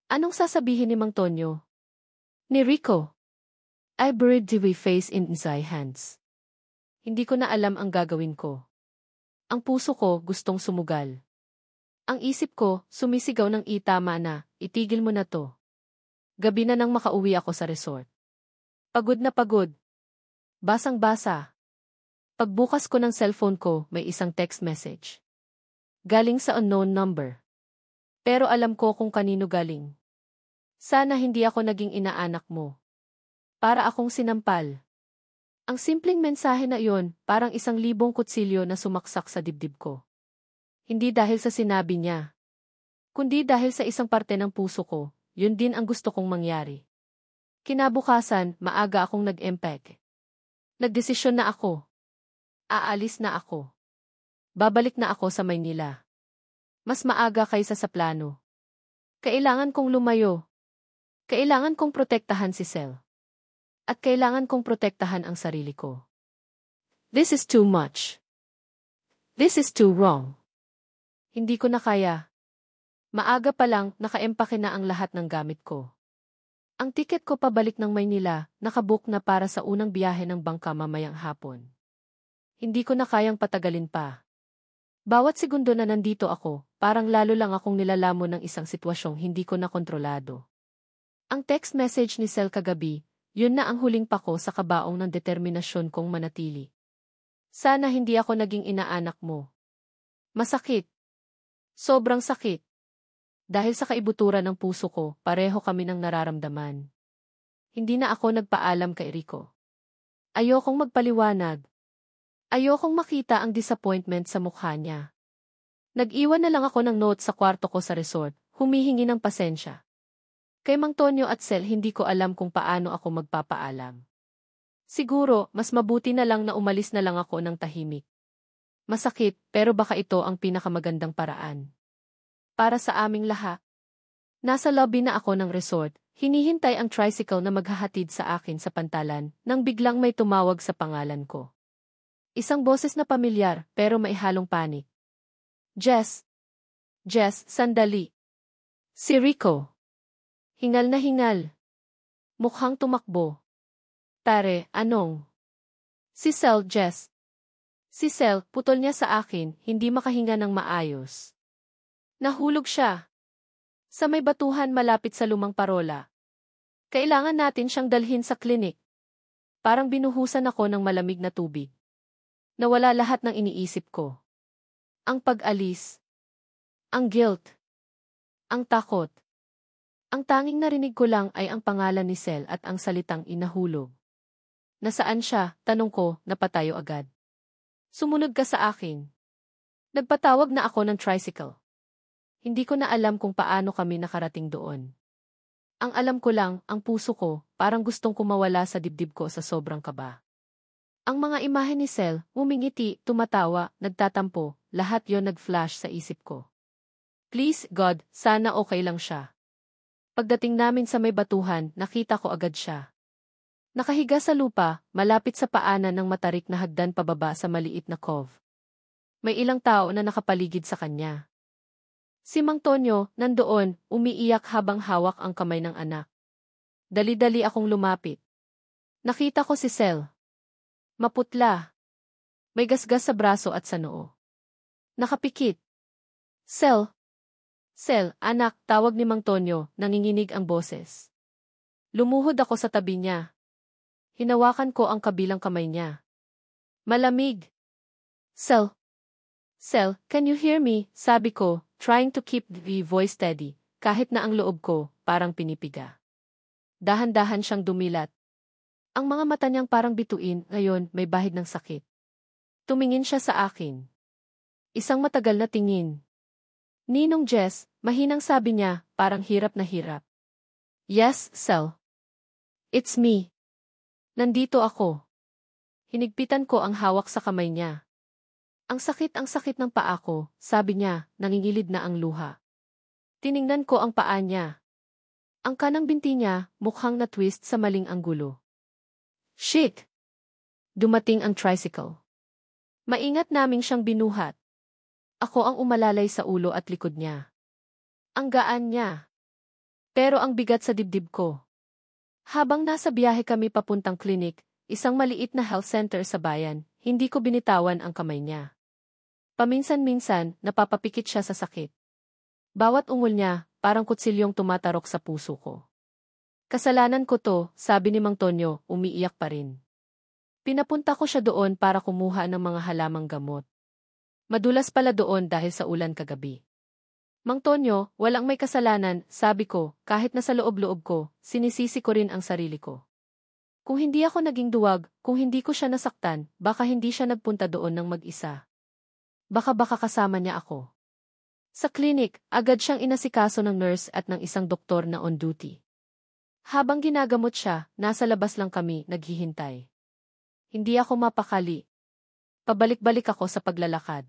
Anong sasabihin ni Mang Tonyo? Ni Rico? I buried the face in my hands. Hindi ko na alam ang gagawin ko. Ang puso ko gustong sumugal. Ang isip ko sumisigaw ng tama na, itigil mo na to. Gabi na nang makauwi ako sa resort. Pagod na pagod. Basang-basa. Pagbukas ko ng cellphone ko, may isang text message. Galing sa unknown number. Pero alam ko kung kanino galing. Sana hindi ako naging inaanak mo. Para akong sinampal. Ang simpleng mensahe na iyon, parang 1,000 kutsilyo na sumaksak sa dibdib ko. Hindi dahil sa sinabi niya. Kundi dahil sa isang parte ng puso ko, yun din ang gusto kong mangyari. Kinabukasan, maaga akong nag-empake. Nagdesisyon na ako. Aalis na ako. Babalik na ako sa Maynila. Mas maaga kaysa sa plano. Kailangan kong lumayo. Kailangan kong protektahan si Sel. At kailangan kong protektahan ang sarili ko. This is too much. This is too wrong. Hindi ko na kaya. Maaga pa lang, naka-empake na ang lahat ng gamit ko. Ang tiket ko pabalik ng Maynila, nakabook na para sa unang biyahe ng bangka mamayang hapon. Hindi ko na kayang patagalin pa. Bawat segundo na nandito ako, parang lalo lang akong nilalamon ng isang sitwasyong hindi ko na kontrolado. Ang text message ni Sel kagabi, yun na ang huling pako sa kabaong ng determinasyon kong manatili. Sana hindi ako naging inaanak mo. Masakit. Sobrang sakit. Dahil sa kaibuturan ng puso ko, pareho kami ng nararamdaman. Hindi na ako nagpaalam kay Rico. Ayokong magpaliwanag. Ayokong makita ang disappointment sa mukha niya. Nag-iwan na lang ako ng note sa kwarto ko sa resort, humihingi ng pasensya. Kay Mang Tonyo at Sel hindi ko alam kung paano ako magpapaalam. Siguro, mas mabuti na lang na umalis na lang ako ng tahimik. Masakit, pero baka ito ang pinakamagandang paraan. Para sa aming lahat. Nasa lobby na ako ng resort, hinihintay ang tricycle na maghahatid sa akin sa pantalan, nang biglang may tumawag sa pangalan ko. Isang boses na pamilyar, pero may halong panik. Jess! Jess, sandali! Si Rico! Hingal na hingal. Mukhang tumakbo. Pare, anong? Si Sel, Jess. Si Sel, putol niya sa akin, hindi makahinga ng maayos. Nahulog siya. Sa may batuhan malapit sa lumang parola. Kailangan natin siyang dalhin sa klinik. Parang binuhusan ako ng malamig na tubig. Nawala lahat ng iniisip ko. Ang pag-alis. Ang guilt. Ang takot. Ang tanging narinig ko lang ay ang pangalan ni Sel at ang salitang inahulog. Nasaan siya? Tanong ko, napatayo agad. Sumunod ka sa akin. Nagpatawag na ako ng tricycle. Hindi ko na alam kung paano kami nakarating doon. Ang alam ko lang, ang puso ko, parang gustong kumawala sa dibdib ko sa sobrang kaba. Ang mga imahe ni Sel, umingiti, tumatawa, nagtatampo, lahat yon nag-flash sa isip ko. Please, God, sana okay lang siya. Pagdating namin sa may batuhan, nakita ko agad siya. Nakahiga sa lupa, malapit sa paanan ng matarik na hagdan pababa sa maliit na cove. May ilang tao na nakapaligid sa kanya. Si Mang Tonyo, nandoon, umiiyak habang hawak ang kamay ng anak. Dali-dali akong lumapit. Nakita ko si Sel. Maputla. May gasgas sa braso at sa noo. Nakapikit. Sel. Sel, anak, tawag ni Mang Tonyo, nanginginig ang boses. Lumuhod ako sa tabi niya. Hinawakan ko ang kabilang kamay niya. Malamig. Sel. Sel, can you hear me? Sabi ko, trying to keep the voice steady, kahit na ang loob ko, parang pinipiga. Dahan-dahan siyang dumilat. Ang mga mata niyang parang bituin, ngayon may bahid ng sakit. Tumingin siya sa akin. Isang matagal na tingin. Ninong Jess, mahinang sabi niya, parang hirap na hirap. Yes, Sel. It's me. Nandito ako. Hinigpitan ko ang hawak sa kamay niya. Ang sakit ng paa ko, sabi niya, nangingilid na ang luha. Tiningnan ko ang paa niya. Ang kanang binti niya, mukhang na-twist sa maling anggulo. Shit! Dumating ang tricycle. Maingat naming siyang binuhat. Ako ang umalalay sa ulo at likod niya. Ang gaan niya. Pero ang bigat sa dibdib ko. Habang nasa biyahe kami papuntang klinik, isang maliit na health center sa bayan, hindi ko binitawan ang kamay niya. Paminsan-minsan, napapapikit siya sa sakit. Bawat ungol niya, parang kutsilyong tumatarok sa puso ko. Kasalanan ko to, sabi ni Mang Tonyo, umiiyak pa rin. Pinapunta ko siya doon para kumuha ng mga halamang gamot. Madulas pala doon dahil sa ulan kagabi. Mang Tonyo, walang may kasalanan, sabi ko, kahit nasa loob-loob ko, sinisisi ko rin ang sarili ko. Kung hindi ako naging duwag, kung hindi ko siya nasaktan, baka hindi siya nagpunta doon ng mag-isa. Baka kasama niya ako. Sa klinik, agad siyang inasikaso ng nurse at ng isang doktor na on duty. Habang ginagamot siya, nasa labas lang kami, naghihintay. Hindi ako mapakali. Pabalik-balik ako sa paglalakad.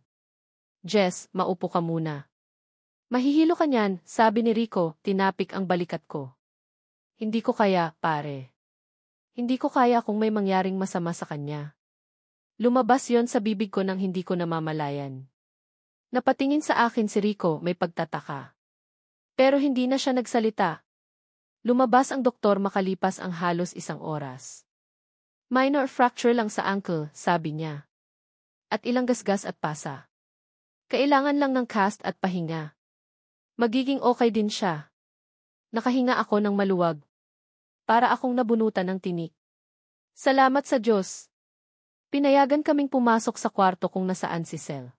Jess, maupo ka muna. Mahihilo ka niyan, sabi ni Rico, tinapik ang balikat ko. Hindi ko kaya, pare. Hindi ko kaya kung may mangyaring masama sa kanya. Lumabas yon sa bibig ko nang hindi ko namamalayan. Napatingin sa akin si Rico, may pagtataka. Pero hindi na siya nagsalita. Lumabas ang doktor makalipas ang halos 1 oras. Minor fracture lang sa ankle, sabi niya. At ilang gasgas at pasa. Kailangan lang ng cast at pahinga. Magiging okay din siya. Nakahinga ako ng maluwag. Para akong nabunutan ng tinik. Salamat sa Diyos. Pinayagan kaming pumasok sa kwarto kung nasaan si Sel.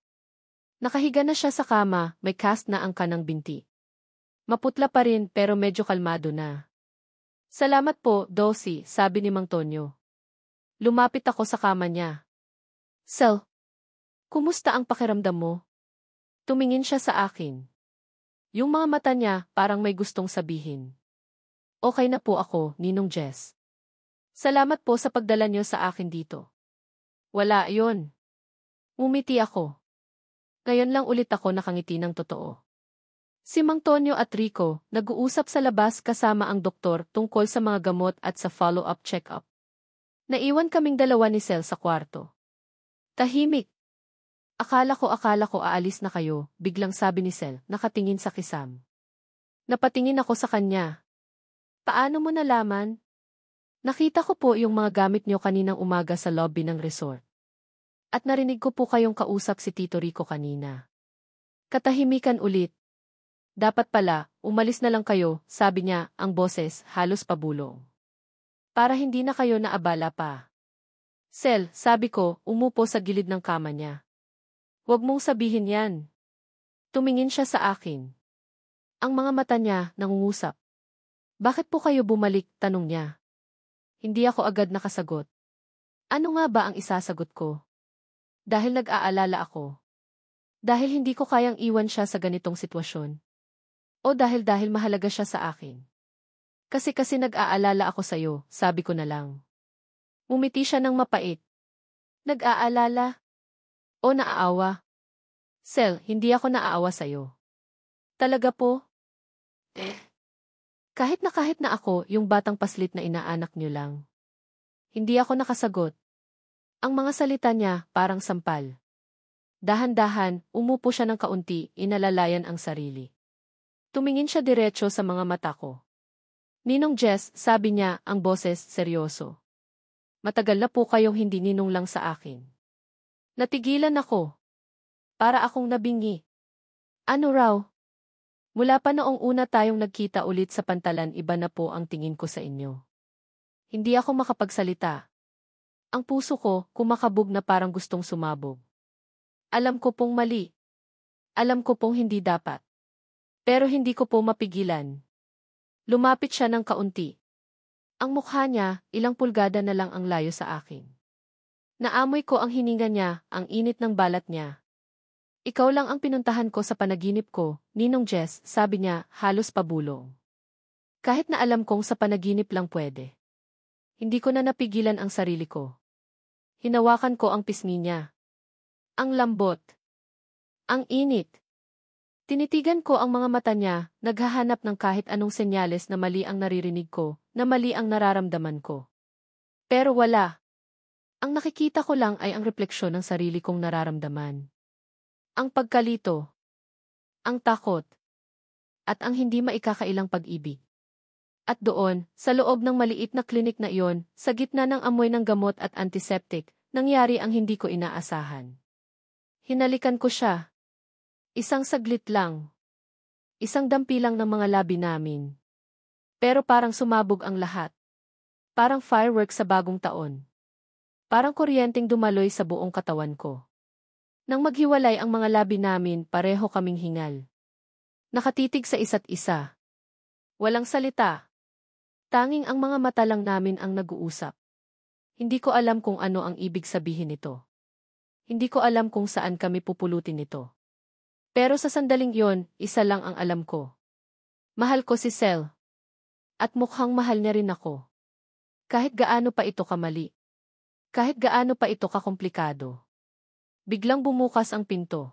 Nakahiga na siya sa kama, may cast na ang kanang binti. Maputla pa rin pero medyo kalmado na. Salamat po, Dosi, sabi ni Mang Tonyo. Lumapit ako sa kama niya. Sel, kumusta ang pakiramdam mo? Tumingin siya sa akin. Yung mga mata niya parang may gustong sabihin. Okay na po ako, Ninong Jess. Salamat po sa pagdala niyo sa akin dito. Wala yon. Umiti ako. Ngayon lang ulit ako nakangiti ng totoo. Si Mang Tonyo at Rico nag-uusap sa labas kasama ang doktor tungkol sa mga gamot at sa follow-up check-up. Naiwan kaming dalawa ni Sel sa kwarto. Tahimik. Akala ko aalis na kayo, biglang sabi ni Sel, nakatingin sa kisam. Napatingin ako sa kanya. Paano mo nalaman? Nakita ko po yung mga gamit niyo kaninang umaga sa lobby ng resort. At narinig ko po kayong kausap si Tito Rico kanina. Katahimikan ulit. Dapat pala, umalis na lang kayo, sabi niya, ang boses, halos pabulong. Para hindi na kayo naabala pa. Sel, sabi ko, umupo sa gilid ng kama niya. Huwag mong sabihin yan. Tumingin siya sa akin. Ang mga mata niya, nangungusap. Bakit po kayo bumalik, tanong niya. Hindi ako agad nakasagot. Ano nga ba ang isasagot ko? Dahil nag-aalala ako. Dahil hindi ko kayang iwan siya sa ganitong sitwasyon. O dahil mahalaga siya sa akin. Kasi nag-aalala ako sa'yo, sabi ko na lang. Umiti siya ng mapait. Nag-aalala? O naaawa? Sel, hindi ako naaawa sa'yo. Talaga po? Kahit na ako, yung batang paslit na inaanak niyo lang. Hindi ako nakasagot. Ang mga salita niya, parang sampal. Dahan-dahan, umupo siya ng kaunti, inalalayan ang sarili. Tumingin siya diretso sa mga mata ko. Ninong Jess, sabi niya, ang boses, seryoso. Matagal na po kayong hindi ninong lang sa akin. Natigilan ako. Para akong nabingi. Ano raw? Mula pa noong una tayong nagkita ulit sa pantalan, iba na po ang tingin ko sa inyo. Hindi ako makapagsalita. Ang puso ko, kumakabog na parang gustong sumabog. Alam ko pong mali. Alam ko pong hindi dapat. Pero hindi ko po mapigilan. Lumapit siya ng kaunti. Ang mukha niya, ilang pulgada na lang ang layo sa akin. Naamoy ko ang hininga niya, ang init ng balat niya. Ikaw lang ang pinuntahan ko sa panaginip ko, Ninong Jess, sabi niya, halos pabulong. Kahit na alam kong sa panaginip lang pwede. Hindi ko na napigilan ang sarili ko. Hinawakan ko ang pisngi niya. Ang lambot. Ang init. Tinitigan ko ang mga mata niya, naghahanap ng kahit anong senyales na mali ang naririnig ko, na mali ang nararamdaman ko. Pero wala. Ang nakikita ko lang ay ang refleksyon ng sarili kong nararamdaman. Ang pagkalito, ang takot, at ang hindi maikakailang pag-ibig. At doon, sa loob ng maliit na klinik na iyon, sa gitna ng amoy ng gamot at antiseptic, nangyari ang hindi ko inaasahan. Hinalikan ko siya. Isang saglit lang. Isang dampi lang ng mga labi namin. Pero parang sumabog ang lahat. Parang fireworks sa bagong taon. Parang kuryenteng dumaloy sa buong katawan ko. Nang maghiwalay ang mga labi namin, pareho kaming hingal. Nakatitig sa isa't isa. Walang salita. Tanging ang mga mata lang namin ang nag-uusap. Hindi ko alam kung ano ang ibig sabihin nito. Hindi ko alam kung saan kami pupulutin nito. Pero sa sandaling yon, isa lang ang alam ko. Mahal ko si Sel. At mukhang mahal niya rin ako. Kahit gaano pa ito kamali. Kahit gaano pa ito kakomplikado. Biglang bumukas ang pinto.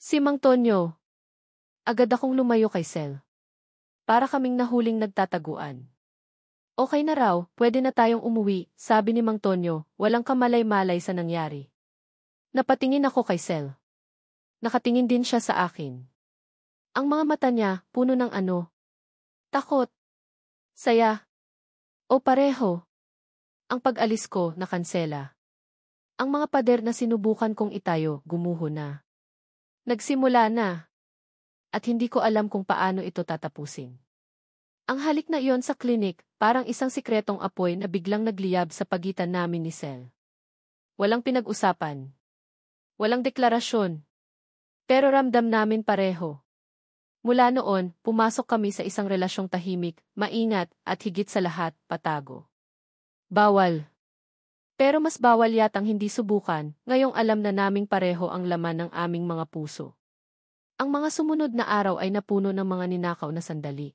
Si Mang Tonyo. Agad akong lumayo kay Sel. Para kaming nahuling nagtataguan. Okay na raw, pwede na tayong umuwi, sabi ni Mang Tonyo, walang kamalay-malay sa nangyari. Napatingin ako kay Sel. Nakatingin din siya sa akin. Ang mga mata niya, puno ng ano? Takot. Saya. O pareho. Ang pag-alis ko, nakansela. Ang mga pader na sinubukan kong itayo, gumuho na. Nagsimula na. At hindi ko alam kung paano ito tatapusin. Ang halik na iyon sa klinik, parang isang sikretong apoy na biglang nagliyab sa pagitan namin ni Sel. Walang pinag-usapan. Walang deklarasyon. Pero ramdam namin pareho. Mula noon, pumasok kami sa isang relasyong tahimik, maingat, at higit sa lahat, patago. Bawal. Pero mas bawal yatang hindi subukan, ngayong alam na naming pareho ang laman ng aming mga puso. Ang mga sumunod na araw ay napuno ng mga ninakaw na sandali.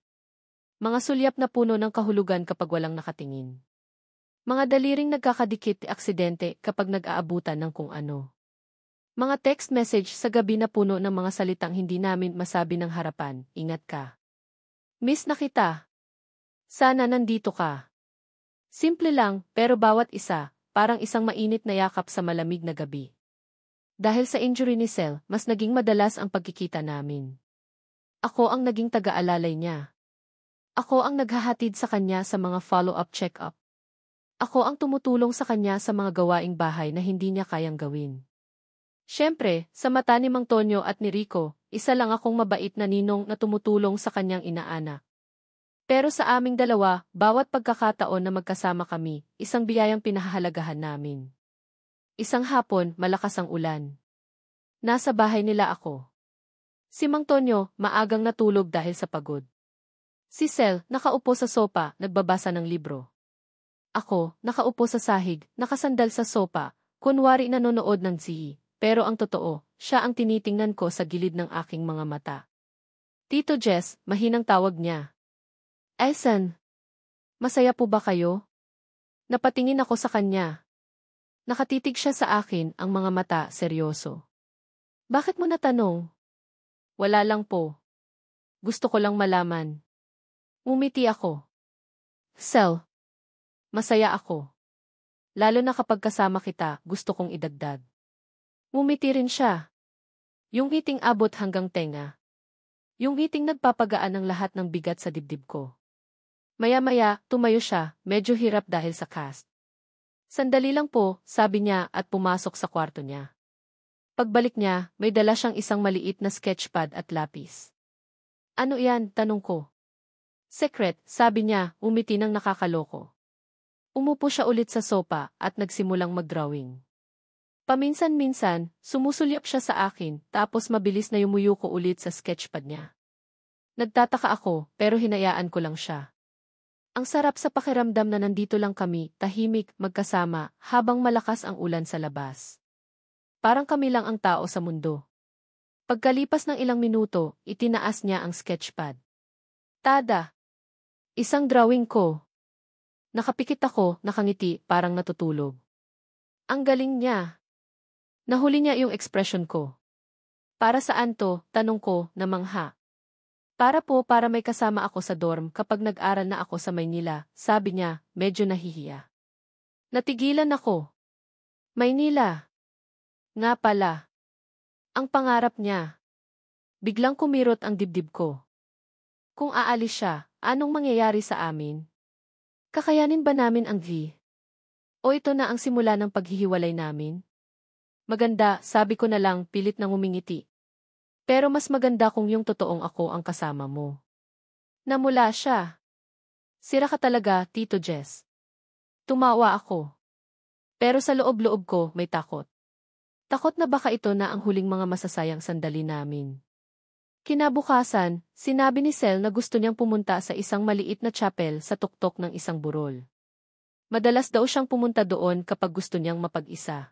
Mga sulyap na puno ng kahulugan kapag walang nakatingin. Mga daliring nagkakadikit aksidente kapag nag-aabutan ng kung ano. Mga text message sa gabi na puno ng mga salitang hindi namin masabi ng harapan, ingat ka. Miss na kita. Sana nandito ka. Simple lang, pero bawat isa, parang isang mainit na yakap sa malamig na gabi. Dahil sa injury ni Sel, mas naging madalas ang pagkikita namin. Ako ang naging taga-alalay niya. Ako ang naghahatid sa kanya sa mga follow-up check-up. Ako ang tumutulong sa kanya sa mga gawaing bahay na hindi niya kayang gawin. Siyempre, sa mata ni Mang Tonyo at ni Rico, isa lang akong mabait na ninong na tumutulong sa kanyang inaanak. Pero sa aming dalawa, bawat pagkakataon na magkasama kami, isang biyayang pinahahalagahan namin. Isang hapon, malakas ang ulan. Nasa bahay nila ako. Si Mang Tonyo, maagang natulog dahil sa pagod. Si Sel, nakaupo sa sopa, nagbabasa ng libro. Ako, nakaupo sa sahig, nakasandal sa sopa, kunwari nanonood ng TV. Pero ang totoo, siya ang tinitingnan ko sa gilid ng aking mga mata. Tito Jess, mahinang tawag niya. Elsan, masaya po ba kayo? Napatingin ako sa kanya. Nakatitig siya sa akin, ang mga mata seryoso. Bakit mo natanong? Wala lang po. Gusto ko lang malaman. Ngumiti ako. Sel, masaya ako. Lalo na kapag kasama kita, gusto kong idagdag. Ngumiti rin siya. Yung ngiting abot hanggang tenga. Yung ngiting nagpapagaan ng lahat ng bigat sa dibdib ko. Maya-maya, tumayo siya, medyo hirap dahil sa cast. Sandali lang po, sabi niya at pumasok sa kwarto niya. Pagbalik niya, may dala siyang isang maliit na sketchpad at lapis. Ano yan, tanong ko. Secret, sabi niya, umiti ng nakakaloko. Umupo siya ulit sa sopa at nagsimulang mag-drawing. Paminsan-minsan, sumusulyap siya sa akin tapos mabilis na yumuyuko ulit sa sketchpad niya. Nagtataka ako pero hinayaan ko lang siya. Ang sarap sa pakiramdam na nandito lang kami, tahimik, magkasama, habang malakas ang ulan sa labas. Parang kami lang ang tao sa mundo. Pagkalipas ng ilang minuto, itinaas niya ang sketchpad. Tada! Isang drawing ko. Nakapikit ako, nakangiti, parang natutulog. Ang galing niya. Nahuli niya yung expression ko. Para saan to, tanong ko, namangha. Para may kasama ako sa dorm kapag nag-aral na ako sa Maynila, sabi niya, medyo nahihiya. Natigilan ako. Maynila. Nga pala. Ang pangarap niya. Biglang kumirot ang dibdib ko. Kung aalis siya, anong mangyayari sa amin? Kakayanin ba namin ang V? O ito na ang simula ng paghihiwalay namin? Maganda, sabi ko na lang, pilit nang umingiti. Pero mas maganda kung yung totoong ako ang kasama mo. Namula siya. Sira ka talaga, Tito Jess. Tumawa ako. Pero sa loob-loob ko, may takot. Takot na baka ito na ang huling mga masasayang sandali namin. Kinabukasan, sinabi ni Sel na gusto niyang pumunta sa isang maliit na chapel sa tuktok ng isang burol. Madalas daw siyang pumunta doon kapag gusto niyang mapag-isa.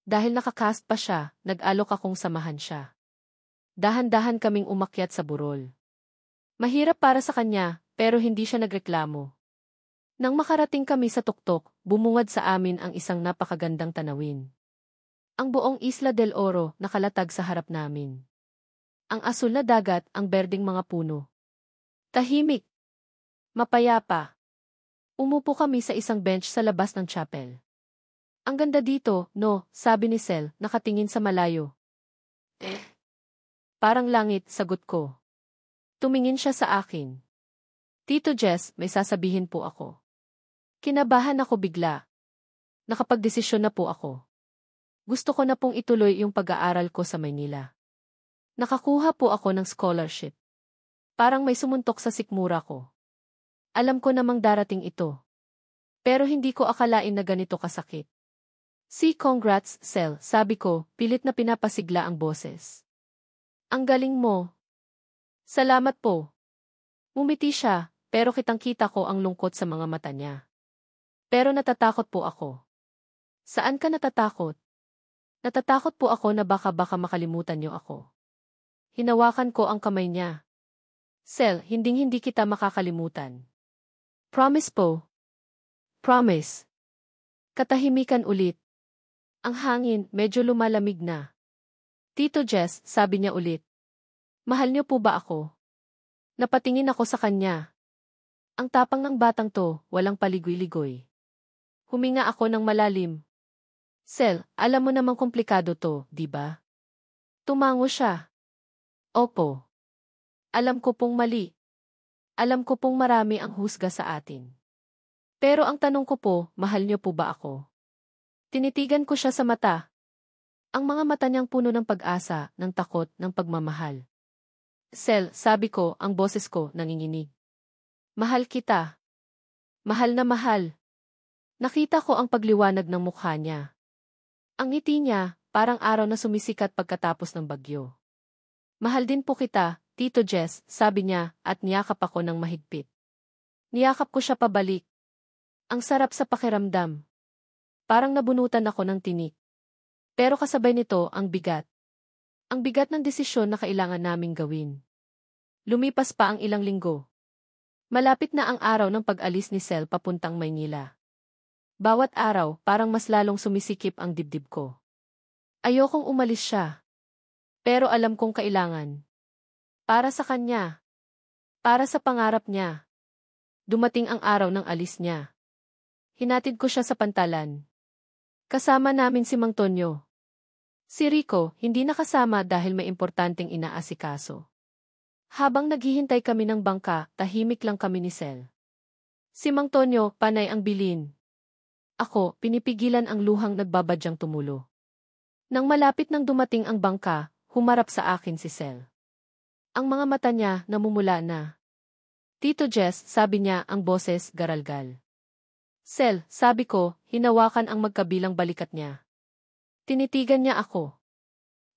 Dahil nakakast pa siya, nag-alok akong samahan siya. Dahan-dahan kaming umakyat sa burol. Mahirap para sa kanya, pero hindi siya nagreklamo. Nang makarating kami sa tuktok, bumungad sa amin ang isang napakagandang tanawin. Ang buong Isla del Oro nakalatag sa harap namin. Ang asul na dagat, ang berdeng mga puno. Tahimik. Mapayapa. Umupo kami sa isang bench sa labas ng chapel. Ang ganda dito, no, sabi ni Sel, nakatingin sa malayo. Parang langit, sagot ko. Tumingin siya sa akin. Tito Jess, may sasabihin po ako. Kinabahan ako bigla. Nakapagdesisyon na po ako. Gusto ko na pong ituloy yung pag-aaral ko sa Maynila. Nakakuha po ako ng scholarship. Parang may sumuntok sa sikmura ko. Alam ko namang darating ito. Pero hindi ko akalain na ganito kasakit. Congrats, Sel, sabi ko, pilit na pinapasigla ang boses. Ang galing mo. Salamat po. Ngumiti siya, pero kitang-kita ko ang lungkot sa mga mata niya. Pero natatakot po ako. Saan ka natatakot? Natatakot po ako na baka makalimutan niyo ako. Hinawakan ko ang kamay niya. Sel, hinding-hindi kita makakalimutan. Promise po. Promise. Katahimikan ulit. Ang hangin, medyo lumalamig na. Tito Jess, sabi niya ulit. Mahal niyo po ba ako? Napatingin ako sa kanya. Ang tapang ng batang to, walang paligoy-ligoy. Huminga ako ng malalim. Sel, alam mo namang komplikado to, di ba? Tumango siya. Opo. Alam ko pong mali. Alam ko pong marami ang husga sa atin. Pero ang tanong ko po, mahal niyo po ba ako? Tinitigan ko siya sa mata. Ang mga mata niyang puno ng pag-asa, ng takot, ng pagmamahal. Sel, sabi ko, ang boses ko nanginginig. Mahal kita. Mahal na mahal. Nakita ko ang pagliwanag ng mukha niya. Ang ngiti niya, parang araw na sumisikat pagkatapos ng bagyo. Mahal din po kita, Tito Jess, sabi niya, at niyakap ako ng mahigpit. Niyakap ko siya pabalik. Ang sarap sa pakiramdam. Parang nabunutan ako ng tinik. Pero kasabay nito, ang bigat. Ang bigat ng desisyon na kailangan naming gawin. Lumipas pa ang ilang linggo. Malapit na ang araw ng pag-alis ni Sel papuntang Maynila. Bawat araw, parang mas lalong sumisikip ang dibdib ko. Ayokong umalis siya. Pero alam kong kailangan. Para sa kanya. Para sa pangarap niya. Dumating ang araw ng alis niya. Hinatid ko siya sa pantalan. Kasama namin si Mang Tonyo. Si Rico, hindi nakasama dahil may importanteng inaasikaso. Habang naghihintay kami ng bangka, tahimik lang kami ni Sel. Si Mang Tonyo, panay ang bilin. Ako, pinipigilan ang luhang nagbabadyang tumulo. Nang malapit nang dumating ang bangka, humarap sa akin si Sel. Ang mga mata niya namumula na. Tito Jess, sabi niya, ang boses garalgal. Sel, sabi ko, hinawakan ang magkabilang balikat niya. Tinitigan niya ako.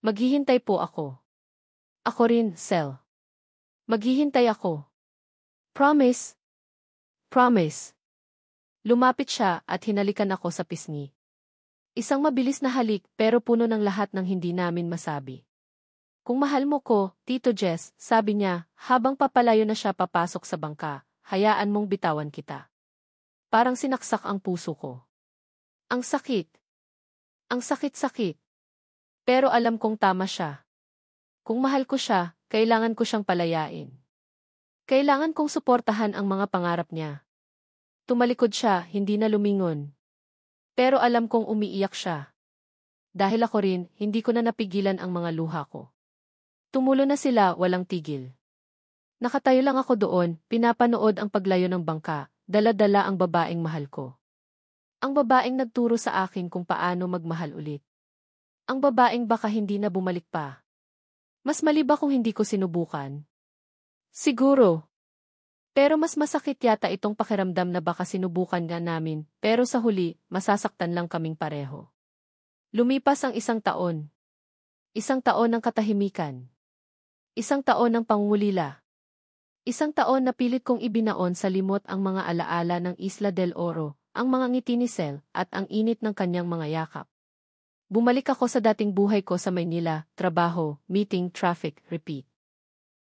Maghihintay po ako. Ako rin, Sel. Maghihintay ako. Promise? Promise. Lumapit siya at hinalikan ako sa pisngi. Isang mabilis na halik pero puno ng lahat ng hindi namin masabi. Kung mahal mo ko, Tito Jess, sabi niya, habang papalayo na siya papasok sa bangka, hayaan mong bitawan kita. Parang sinaksak ang puso ko. Ang sakit. Ang sakit-sakit. Pero alam kong tama siya. Kung mahal ko siya, kailangan ko siyang palayain. Kailangan kong suportahan ang mga pangarap niya. Tumalikod siya, hindi na lumingon. Pero alam kong umiiyak siya. Dahil ako rin, hindi ko na napigilan ang mga luha ko. Tumulo na sila, walang tigil. Nakatayo lang ako doon, pinapanood ang paglayo ng bangka, dala-dala ang babaeng mahal ko. Ang babaeng nagturo sa akin kung paano magmahal ulit. Ang babaeng baka hindi na bumalik pa. Mas mali ba kung hindi ko sinubukan? Siguro. Pero mas masakit yata itong pakiramdam na baka sinubukan nga namin, pero sa huli, masasaktan lang kaming pareho. Lumipas ang 1 taon. 1 taon ng katahimikan. 1 taon ng pangulila. 1 taon na pilit kong ibinaon sa limot ang mga alaala ng Isla del Oro, ang mga ngiti ni Sel, at ang init ng kanyang mga yakap. Bumalik ako sa dating buhay ko sa Maynila, trabaho, meeting, traffic, repeat.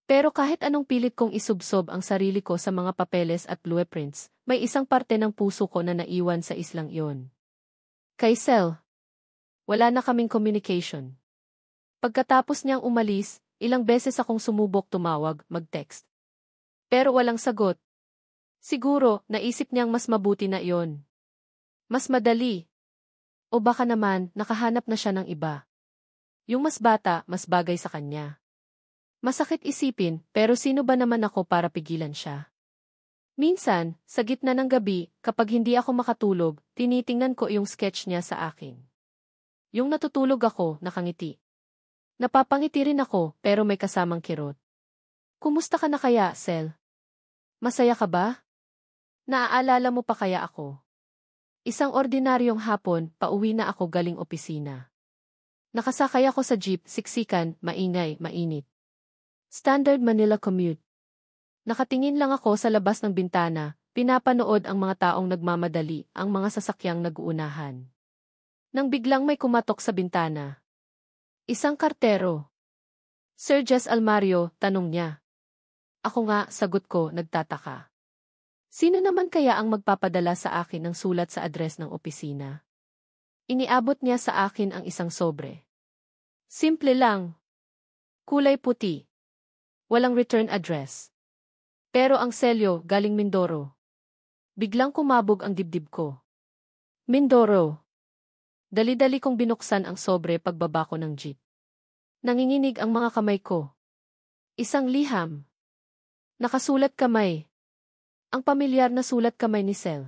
Pero kahit anong pilit kong isubsob ang sarili ko sa mga papeles at blueprints, may isang parte ng puso ko na naiwan sa islang iyon. Kay Sel, wala na kaming communication. Pagkatapos niyang umalis, ilang beses akong sumubok tumawag, mag-text. Pero walang sagot. Siguro, naisip niyang mas mabuti na iyon. Mas madali. O baka naman, nakahanap na siya ng iba. Yung mas bata, mas bagay sa kanya. Masakit isipin, pero sino ba naman ako para pigilan siya? Minsan, sa gitna ng gabi, kapag hindi ako makatulog, tinitingnan ko yung sketch niya sa akin. Yung natutulog ako, nakangiti. Napapangiti rin ako, pero may kasamang kirot. Kumusta ka na kaya, Sel? Masaya ka ba? Naaalala mo pa kaya ako? Isang ordinaryong hapon, pauwi na ako galing opisina. Nakasakay ako sa jeep, siksikan, maingay, mainit. Standard Manila commute. Nakatingin lang ako sa labas ng bintana, pinapanood ang mga taong nagmamadali, ang mga sasakyang nag-uunahan. Nang biglang may kumatok sa bintana. Isang kartero. Sir Jess Almario, tanong niya. Ako nga, sagot ko, nagtataka. Sino naman kaya ang magpapadala sa akin ng sulat sa address ng opisina? Iniabot niya sa akin ang isang sobre. Simple lang. Kulay puti. Walang return address. Pero ang selyo, galing Mindoro. Biglang kumabog ang dibdib ko. Mindoro. Dali-dali kong binuksan ang sobre pagbaba ko ng jeep. Nanginginig ang mga kamay ko. Isang liham. Nakasulat kamay. Ang pamilyar na sulat kamay ni Sel.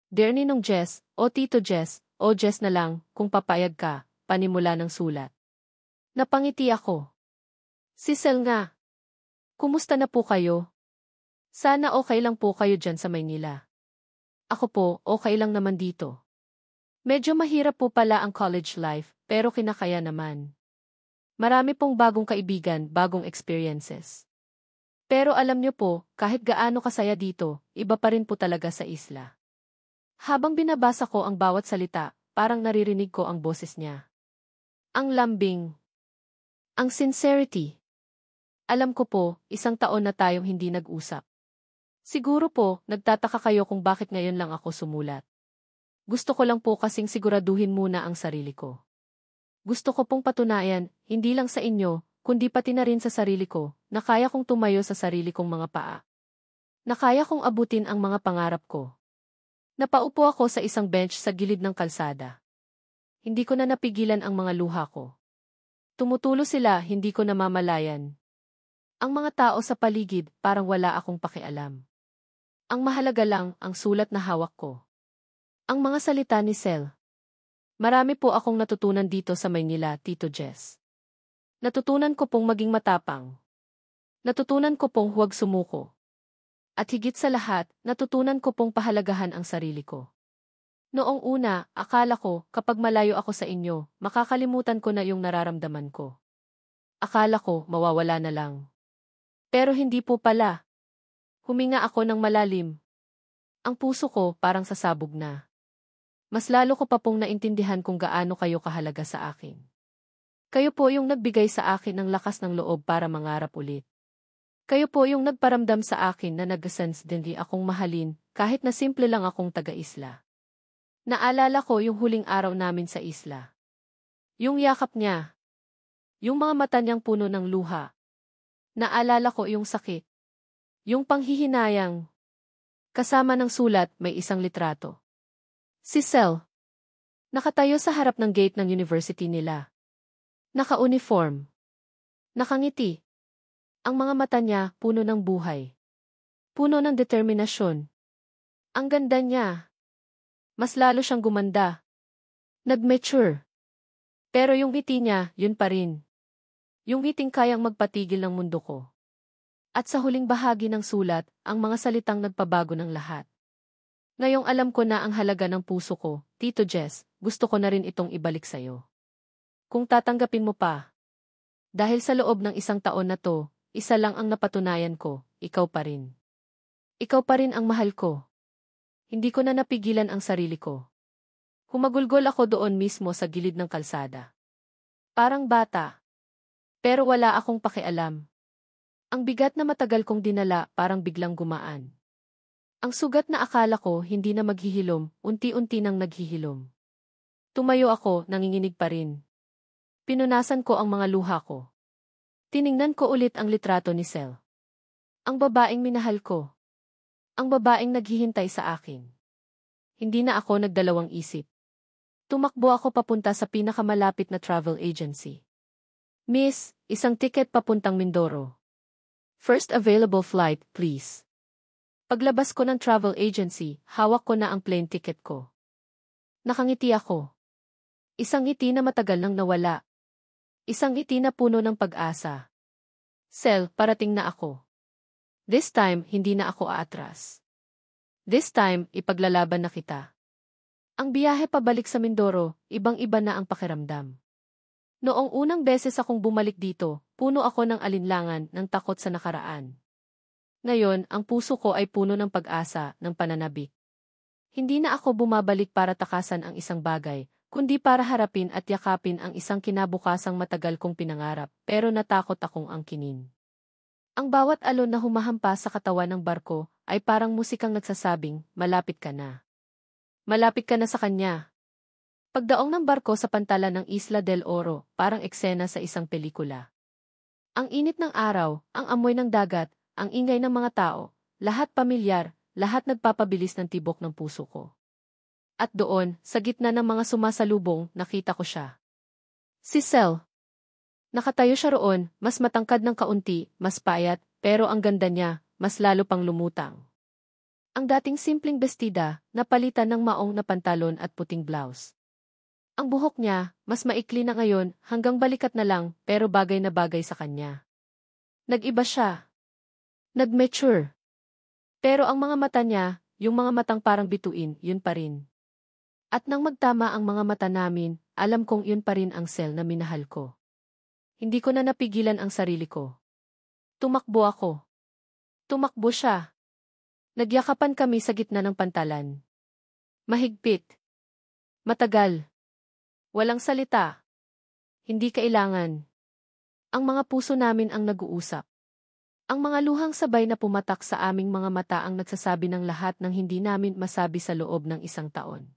Dear Ninong Jess, o Tito Jess, o Jess na lang, kung papayag ka, panimula ng sulat. Napangiti ako. Si Sel nga. Kumusta na po kayo? Sana okay lang po kayo dyan sa Maynila. Ako po, okay lang naman dito. Medyo mahirap po pala ang college life, pero kinakaya naman. Marami pong bagong kaibigan, bagong experiences. Pero alam niyo po, kahit gaano kasaya dito, iba pa rin po talaga sa isla. Habang binabasa ko ang bawat salita, parang naririnig ko ang boses niya. Ang lambing. Ang sincerity. Alam ko po, 1 taon na tayong hindi nag-usap. Siguro po, nagtataka kayo kung bakit ngayon lang ako sumulat. Gusto ko lang po kasing siguraduhin muna ang sarili ko. Gusto ko pong patunayan, hindi lang sa inyo, kundi pati na rin sa sarili ko, na kaya kong tumayo sa sarili kong mga paa. Na kaya kong abutin ang mga pangarap ko. Napaupo ako sa isang bench sa gilid ng kalsada. Hindi ko na napigilan ang mga luha ko. Tumutulo sila, hindi ko namamalayan. Ang mga tao sa paligid, parang wala akong pakialam. Ang mahalaga lang, ang sulat na hawak ko. Ang mga salita ni Sel. Marami po akong natutunan dito sa Maynila, Tito Jess. Natutunan ko pong maging matapang. Natutunan ko pong huwag sumuko. At higit sa lahat, natutunan ko pong pahalagahan ang sarili ko. Noong una, akala ko, kapag malayo ako sa inyo, makakalimutan ko na yung nararamdaman ko. Akala ko, mawawala na lang. Pero hindi po pala. Huminga ako ng malalim. Ang puso ko parang sasabog na. Mas lalo ko pa pong naintindihan kung gaano kayo kahalaga sa akin. Kayo po yung nagbigay sa akin ng lakas ng loob para mangarap ulit. Kayo po yung nagparamdam sa akin na nag-sense din akong mahalin, kahit na simple lang akong taga-isla. Naalala ko yung huling araw namin sa isla. Yung yakap niya. Yung mga mata niyang puno ng luha. Naalala ko yung sakit. Yung panghihinayang. Kasama ng sulat, may isang litrato. Si Sel. Nakatayo sa harap ng gate ng university nila. Naka-uniform. Nakangiti. Ang mga mata niya puno ng buhay. Puno ng determinasyon. Ang ganda niya. Mas lalo siyang gumanda. Nag-mature. Pero yung ngiti niya, yun pa rin. Yung ngiting kayang magpatigil ng mundo ko. At sa huling bahagi ng sulat, ang mga salitang nagpabago ng lahat. Ngayong alam ko na ang halaga ng puso ko, Tito Jess, gusto ko na rin itong ibalik sa'yo. Kung tatanggapin mo pa. Dahil sa loob ng 1 taon na to, isa lang ang napatunayan ko, ikaw pa rin. Ikaw pa rin ang mahal ko. Hindi ko na napigilan ang sarili ko. Humagulgol ako doon mismo sa gilid ng kalsada. Parang bata. Pero wala akong pakialam. Ang bigat na matagal kong dinala parang biglang gumaan. Ang sugat na akala ko hindi na maghihilom, unti-unti nang naghihilom. Tumayo ako, nanginginig pa rin. Pinunasan ko ang mga luha ko. Tiningnan ko ulit ang litrato ni Sel. Ang babaeng minahal ko. Ang babaeng naghihintay sa akin. Hindi na ako nagdalawang isip. Tumakbo ako papunta sa pinakamalapit na travel agency. Miss, isang ticket papuntang Mindoro. First available flight, please. Paglabas ko ng travel agency, hawak ko na ang plane ticket ko. Nakangiti ako. Isang ngiti na matagal nang nawala. Isang ngiti na puno ng pag-asa. Sel, parating na ako. This time, hindi na ako aatras. This time, ipaglalaban na kita. Ang biyahe pabalik sa Mindoro, ibang-iba na ang pakiramdam. Noong unang beses akong bumalik dito, puno ako ng alinlangan, ng takot sa nakaraan. Ngayon, ang puso ko ay puno ng pag-asa, ng pananabik. Hindi na ako bumabalik para takasan ang isang bagay, kundi para harapin at yakapin ang isang kinabukasang matagal kong pinangarap, pero natakot akong angkinin. Ang bawat alon na humahampas sa katawan ng barko ay parang musikang nagsasabing, malapit ka na. Malapit ka na sa kanya. Pagdaong ng barko sa pantalan ng Isla del Oro, parang eksena sa isang pelikula. Ang init ng araw, ang amoy ng dagat, ang ingay ng mga tao, lahat pamilyar, lahat nagpapabilis ng tibok ng puso ko. At doon, sa gitna ng mga sumasalubong, nakita ko siya. Si Sel. Nakatayo siya roon, mas matangkad ng kaunti, mas payat, pero ang ganda niya, mas lalo pang lumutang. Ang dating simpleng bestida, napalitan ng maong na pantalon at puting blouse. Ang buhok niya, mas maikli na ngayon, hanggang balikat na lang, pero bagay na bagay sa kanya. Nag-iba siya. Nag-mature. Pero ang mga mata niya, yung mga matang parang bituin, yun pa rin. At nang magtama ang mga mata namin, alam kong yun pa rin ang Sel na minahal ko. Hindi ko na napigilan ang sarili ko. Tumakbo ako. Tumakbo siya. Nagyakapan kami sa gitna ng pantalan. Mahigpit. Matagal. Walang salita. Hindi kailangan. Ang mga puso namin ang nag-uusap. Ang mga luhang sabay na pumatak sa aming mga mata ang nagsasabi ng lahat ng hindi namin masabi sa loob ng 1 taon.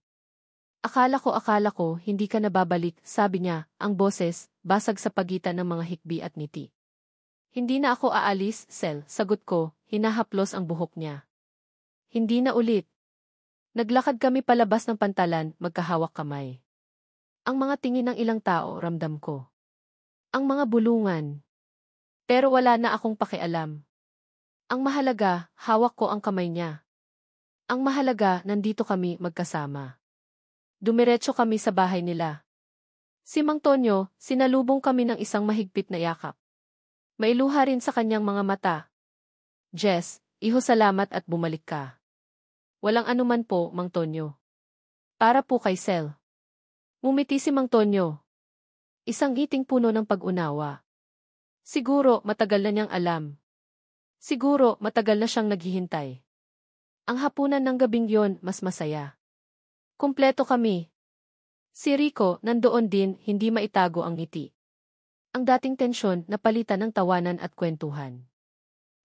Akala ko, hindi ka nababalik, sabi niya, ang boses, basag sa pagitan ng mga hikbi at ngiti. Hindi na ako aalis, Sel, sagot ko, hinahaplos ang buhok niya. Hindi na ulit. Naglakad kami palabas ng pantalan, magkahawak kamay. Ang mga tingin ng ilang tao, ramdam ko. Ang mga bulungan. Pero wala na akong pakialam. Ang mahalaga, hawak ko ang kamay niya. Ang mahalaga, nandito kami magkasama. Dumiretso kami sa bahay nila. Si Mang Tonyo, sinalubong kami ng isang mahigpit na yakap. May luha rin sa kanyang mga mata. Jess, iho salamat at bumalik ka. Walang anuman po, Mang Tonyo. Para po kay Sel. Ngumiti si Mang Tonyo. Isang ngiting puno ng pag-unawa. Siguro matagal na niyang alam. Siguro matagal na siyang naghihintay. Ang hapunan ng gabing yon mas masaya. Kumpleto kami. Si Rico nandoon din, hindi maitago ang ngiti. Ang dating tensyon napalitan ng tawanan at kwentuhan.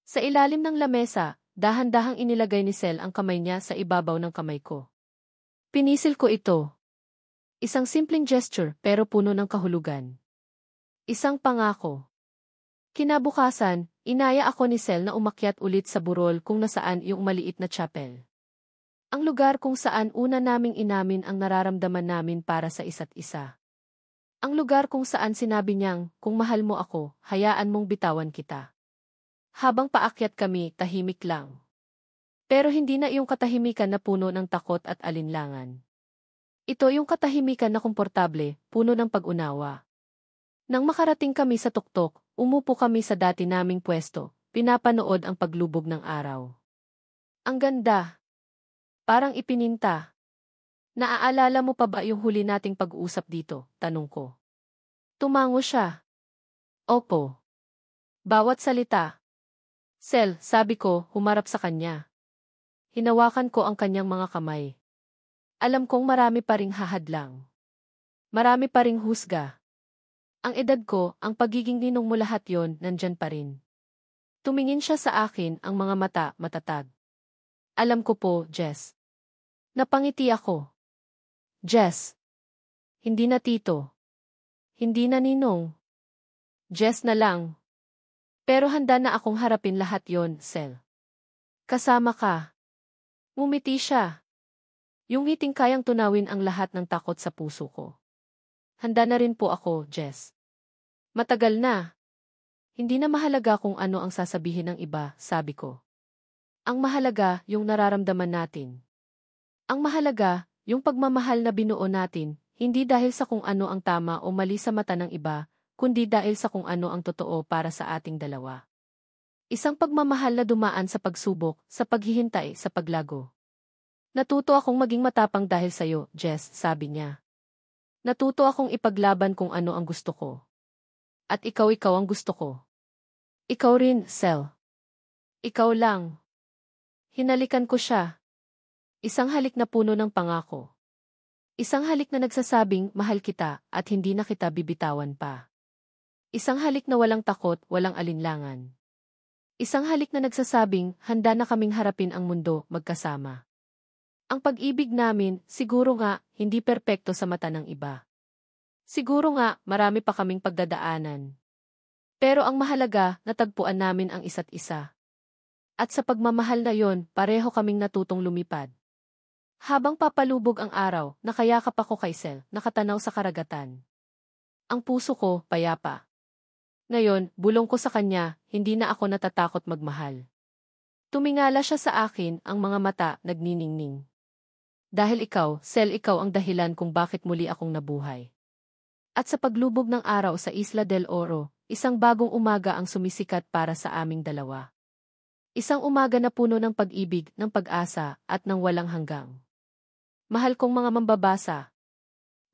Sa ilalim ng lamesa, dahan-dahang inilagay ni Sel ang kamay niya sa ibabaw ng kamay ko. Pinisil ko ito. Isang simpleng gesture pero puno ng kahulugan. Isang pangako. Kinabukasan, inaya ako ni Sel na umakyat ulit sa burol kung nasaan yung maliit na chapel. Ang lugar kung saan una naming inamin ang nararamdaman namin para sa isa't isa. Ang lugar kung saan sinabi niyang, kung mahal mo ako, hayaan mong bitawan kita. Habang paakyat kami, tahimik lang. Pero hindi na iyong katahimikan na puno ng takot at alinlangan. Ito yung katahimikan na komportable, puno ng pag-unawa. Nang makarating kami sa tuktok, umupo kami sa dati naming pwesto, pinapanood ang paglubog ng araw. Ang ganda. Parang ipininta. Naaalala mo pa ba yung huli nating pag-uusap dito? Tanong ko. Tumango siya. Opo. Bawat salita. Sel, sabi ko, humarap sa kanya. Hinawakan ko ang kanyang mga kamay. Alam kong marami pa ring hahadlang. Marami pa ring husga. Ang edad ko, ang pagiging ninong mo lahat yon, nandyan pa rin. Tumingin siya sa akin, ang mga mata, matatag. Alam ko po, Jess. Napangiti ako. Jess. Hindi na tito. Hindi na ninong. Jess na lang. Pero handa na akong harapin lahat yon, Sel. Kasama ka. Ngumiti siya. Yung ngiting kayang tunawin ang lahat ng takot sa puso ko. Handa na rin po ako, Jess. Matagal na. Hindi na mahalaga kung ano ang sasabihin ng iba, sabi ko. Ang mahalaga, yung nararamdaman natin. Ang mahalaga, yung pagmamahal na binuo natin, hindi dahil sa kung ano ang tama o mali sa mata ng iba, kundi dahil sa kung ano ang totoo para sa ating dalawa. Isang pagmamahal na dumaan sa pagsubok, sa paghihintay, sa paglago. Natuto akong maging matapang dahil sa'yo, Jess, sabi niya. Natuto akong ipaglaban kung ano ang gusto ko. At ikaw ang gusto ko. Ikaw rin, Sel. Ikaw lang. Hinalikan ko siya. Isang halik na puno ng pangako. Isang halik na nagsasabing, mahal kita, at hindi na kita bibitawan pa. Isang halik na walang takot, walang alinlangan. Isang halik na nagsasabing, handa na kaming harapin ang mundo, magkasama. Ang pag-ibig namin, siguro nga, hindi perpekto sa mata ng iba. Siguro nga, marami pa kaming pagdadaanan. Pero ang mahalaga, natagpuan namin ang isa't isa. At sa pagmamahal na yon, pareho kaming natutong lumipad. Habang papalubog ang araw, nakayakap ako kay Sel, nakatanaw sa karagatan. Ang puso ko, payapa. Ngayon, bulong ko sa kanya, hindi na ako natatakot magmahal. Tumingala siya sa akin, ang mga mata, nagniningning. Dahil ikaw, Sel, ikaw ang dahilan kung bakit muli akong nabuhay. At sa paglubog ng araw sa Isla del Oro, isang bagong umaga ang sumisikat para sa aming dalawa. Isang umaga na puno ng pag-ibig, ng pag-asa, at ng walang hanggang. Mahal kong mga mambabasa.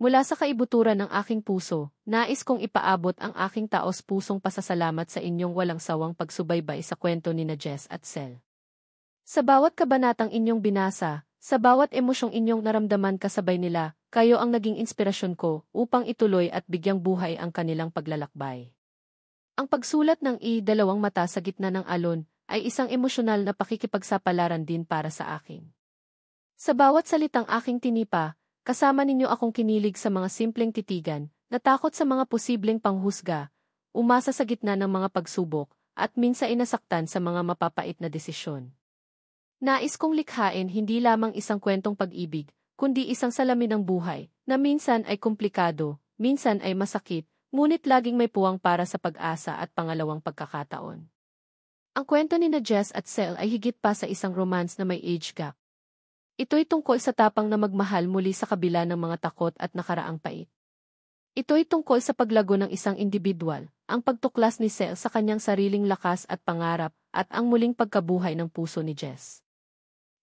Mula sa kaibuturan ng aking puso, nais kong ipaabot ang aking taos-pusong pasasalamat sa inyong walang sawang pagsubaybay sa kwento ni Jess at Sel. Sa bawat kabanatang inyong binasa, sa bawat emosyong inyong naramdaman kasabay nila, kayo ang naging inspirasyon ko upang ituloy at bigyang buhay ang kanilang paglalakbay. Ang pagsulat ng dalawang mata sa gitna ng alon ay isang emosyonal na pakikipagsapalaran din para sa akin. Sa bawat salitang aking tinipa, kasama ninyo akong kinilig sa mga simpleng titigan, natakot sa mga posibleng panghusga, umasa sa gitna ng mga pagsubok, at minsan inasaktan sa mga mapapait na desisyon. Nais kong likhain hindi lamang isang kwentong pag-ibig, kundi isang salamin ng buhay, na minsan ay komplikado, minsan ay masakit, ngunit laging may puwang para sa pag-asa at pangalawang pagkakataon. Ang kwento ni Jess at Sel ay higit pa sa isang romance na may age gap. Ito'y tungkol sa tapang na magmahal muli sa kabila ng mga takot at nakaraang pait. Ito'y tungkol sa paglago ng isang individual, ang pagtuklas ni Sel sa kanyang sariling lakas at pangarap, at ang muling pagkabuhay ng puso ni Jess.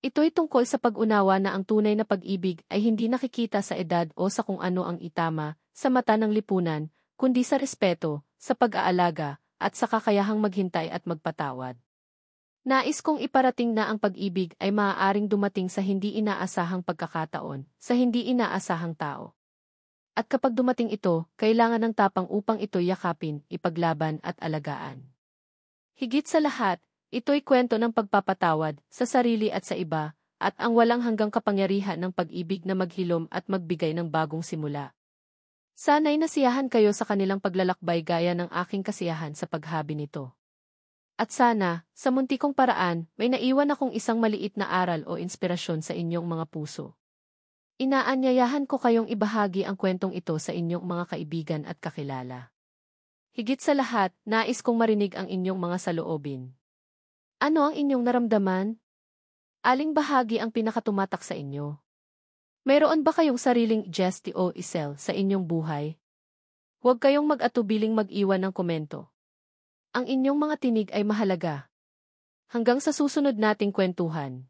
Ito'y tungkol sa pag-unawa na ang tunay na pag-ibig ay hindi nakikita sa edad o sa kung ano ang itama, sa mata ng lipunan, kundi sa respeto, sa pag-aalaga, at sa kakayahang maghintay at magpatawad. Nais kong iparating na ang pag-ibig ay maaaring dumating sa hindi inaasahang pagkakataon, sa hindi inaasahang tao. At kapag dumating ito, kailangan ng tapang upang ito yakapin, ipaglaban at alagaan. Higit sa lahat, ito'y kwento ng pagpapatawad sa sarili at sa iba, at ang walang hanggang kapangyarihan ng pag-ibig na maghilom at magbigay ng bagong simula. Sana'y nasiyahan kayo sa kanilang paglalakbay gaya ng aking kasiyahan sa paghabi nito. At sana, sa munti kong paraan, may naiwan akong isang maliit na aral o inspirasyon sa inyong mga puso. Inaanyayahan ko kayong ibahagi ang kwentong ito sa inyong mga kaibigan at kakilala. Higit sa lahat, nais kong marinig ang inyong mga saloobin. Ano ang inyong naramdaman? Aling bahagi ang pinakatumatak sa inyo? Mayroon ba kayong sariling Jesty o Isel sa inyong buhay? Huwag kayong mag-atubiling mag-iwan ng komento. Ang inyong mga tinig ay mahalaga. Hanggang sa susunod nating kwentuhan.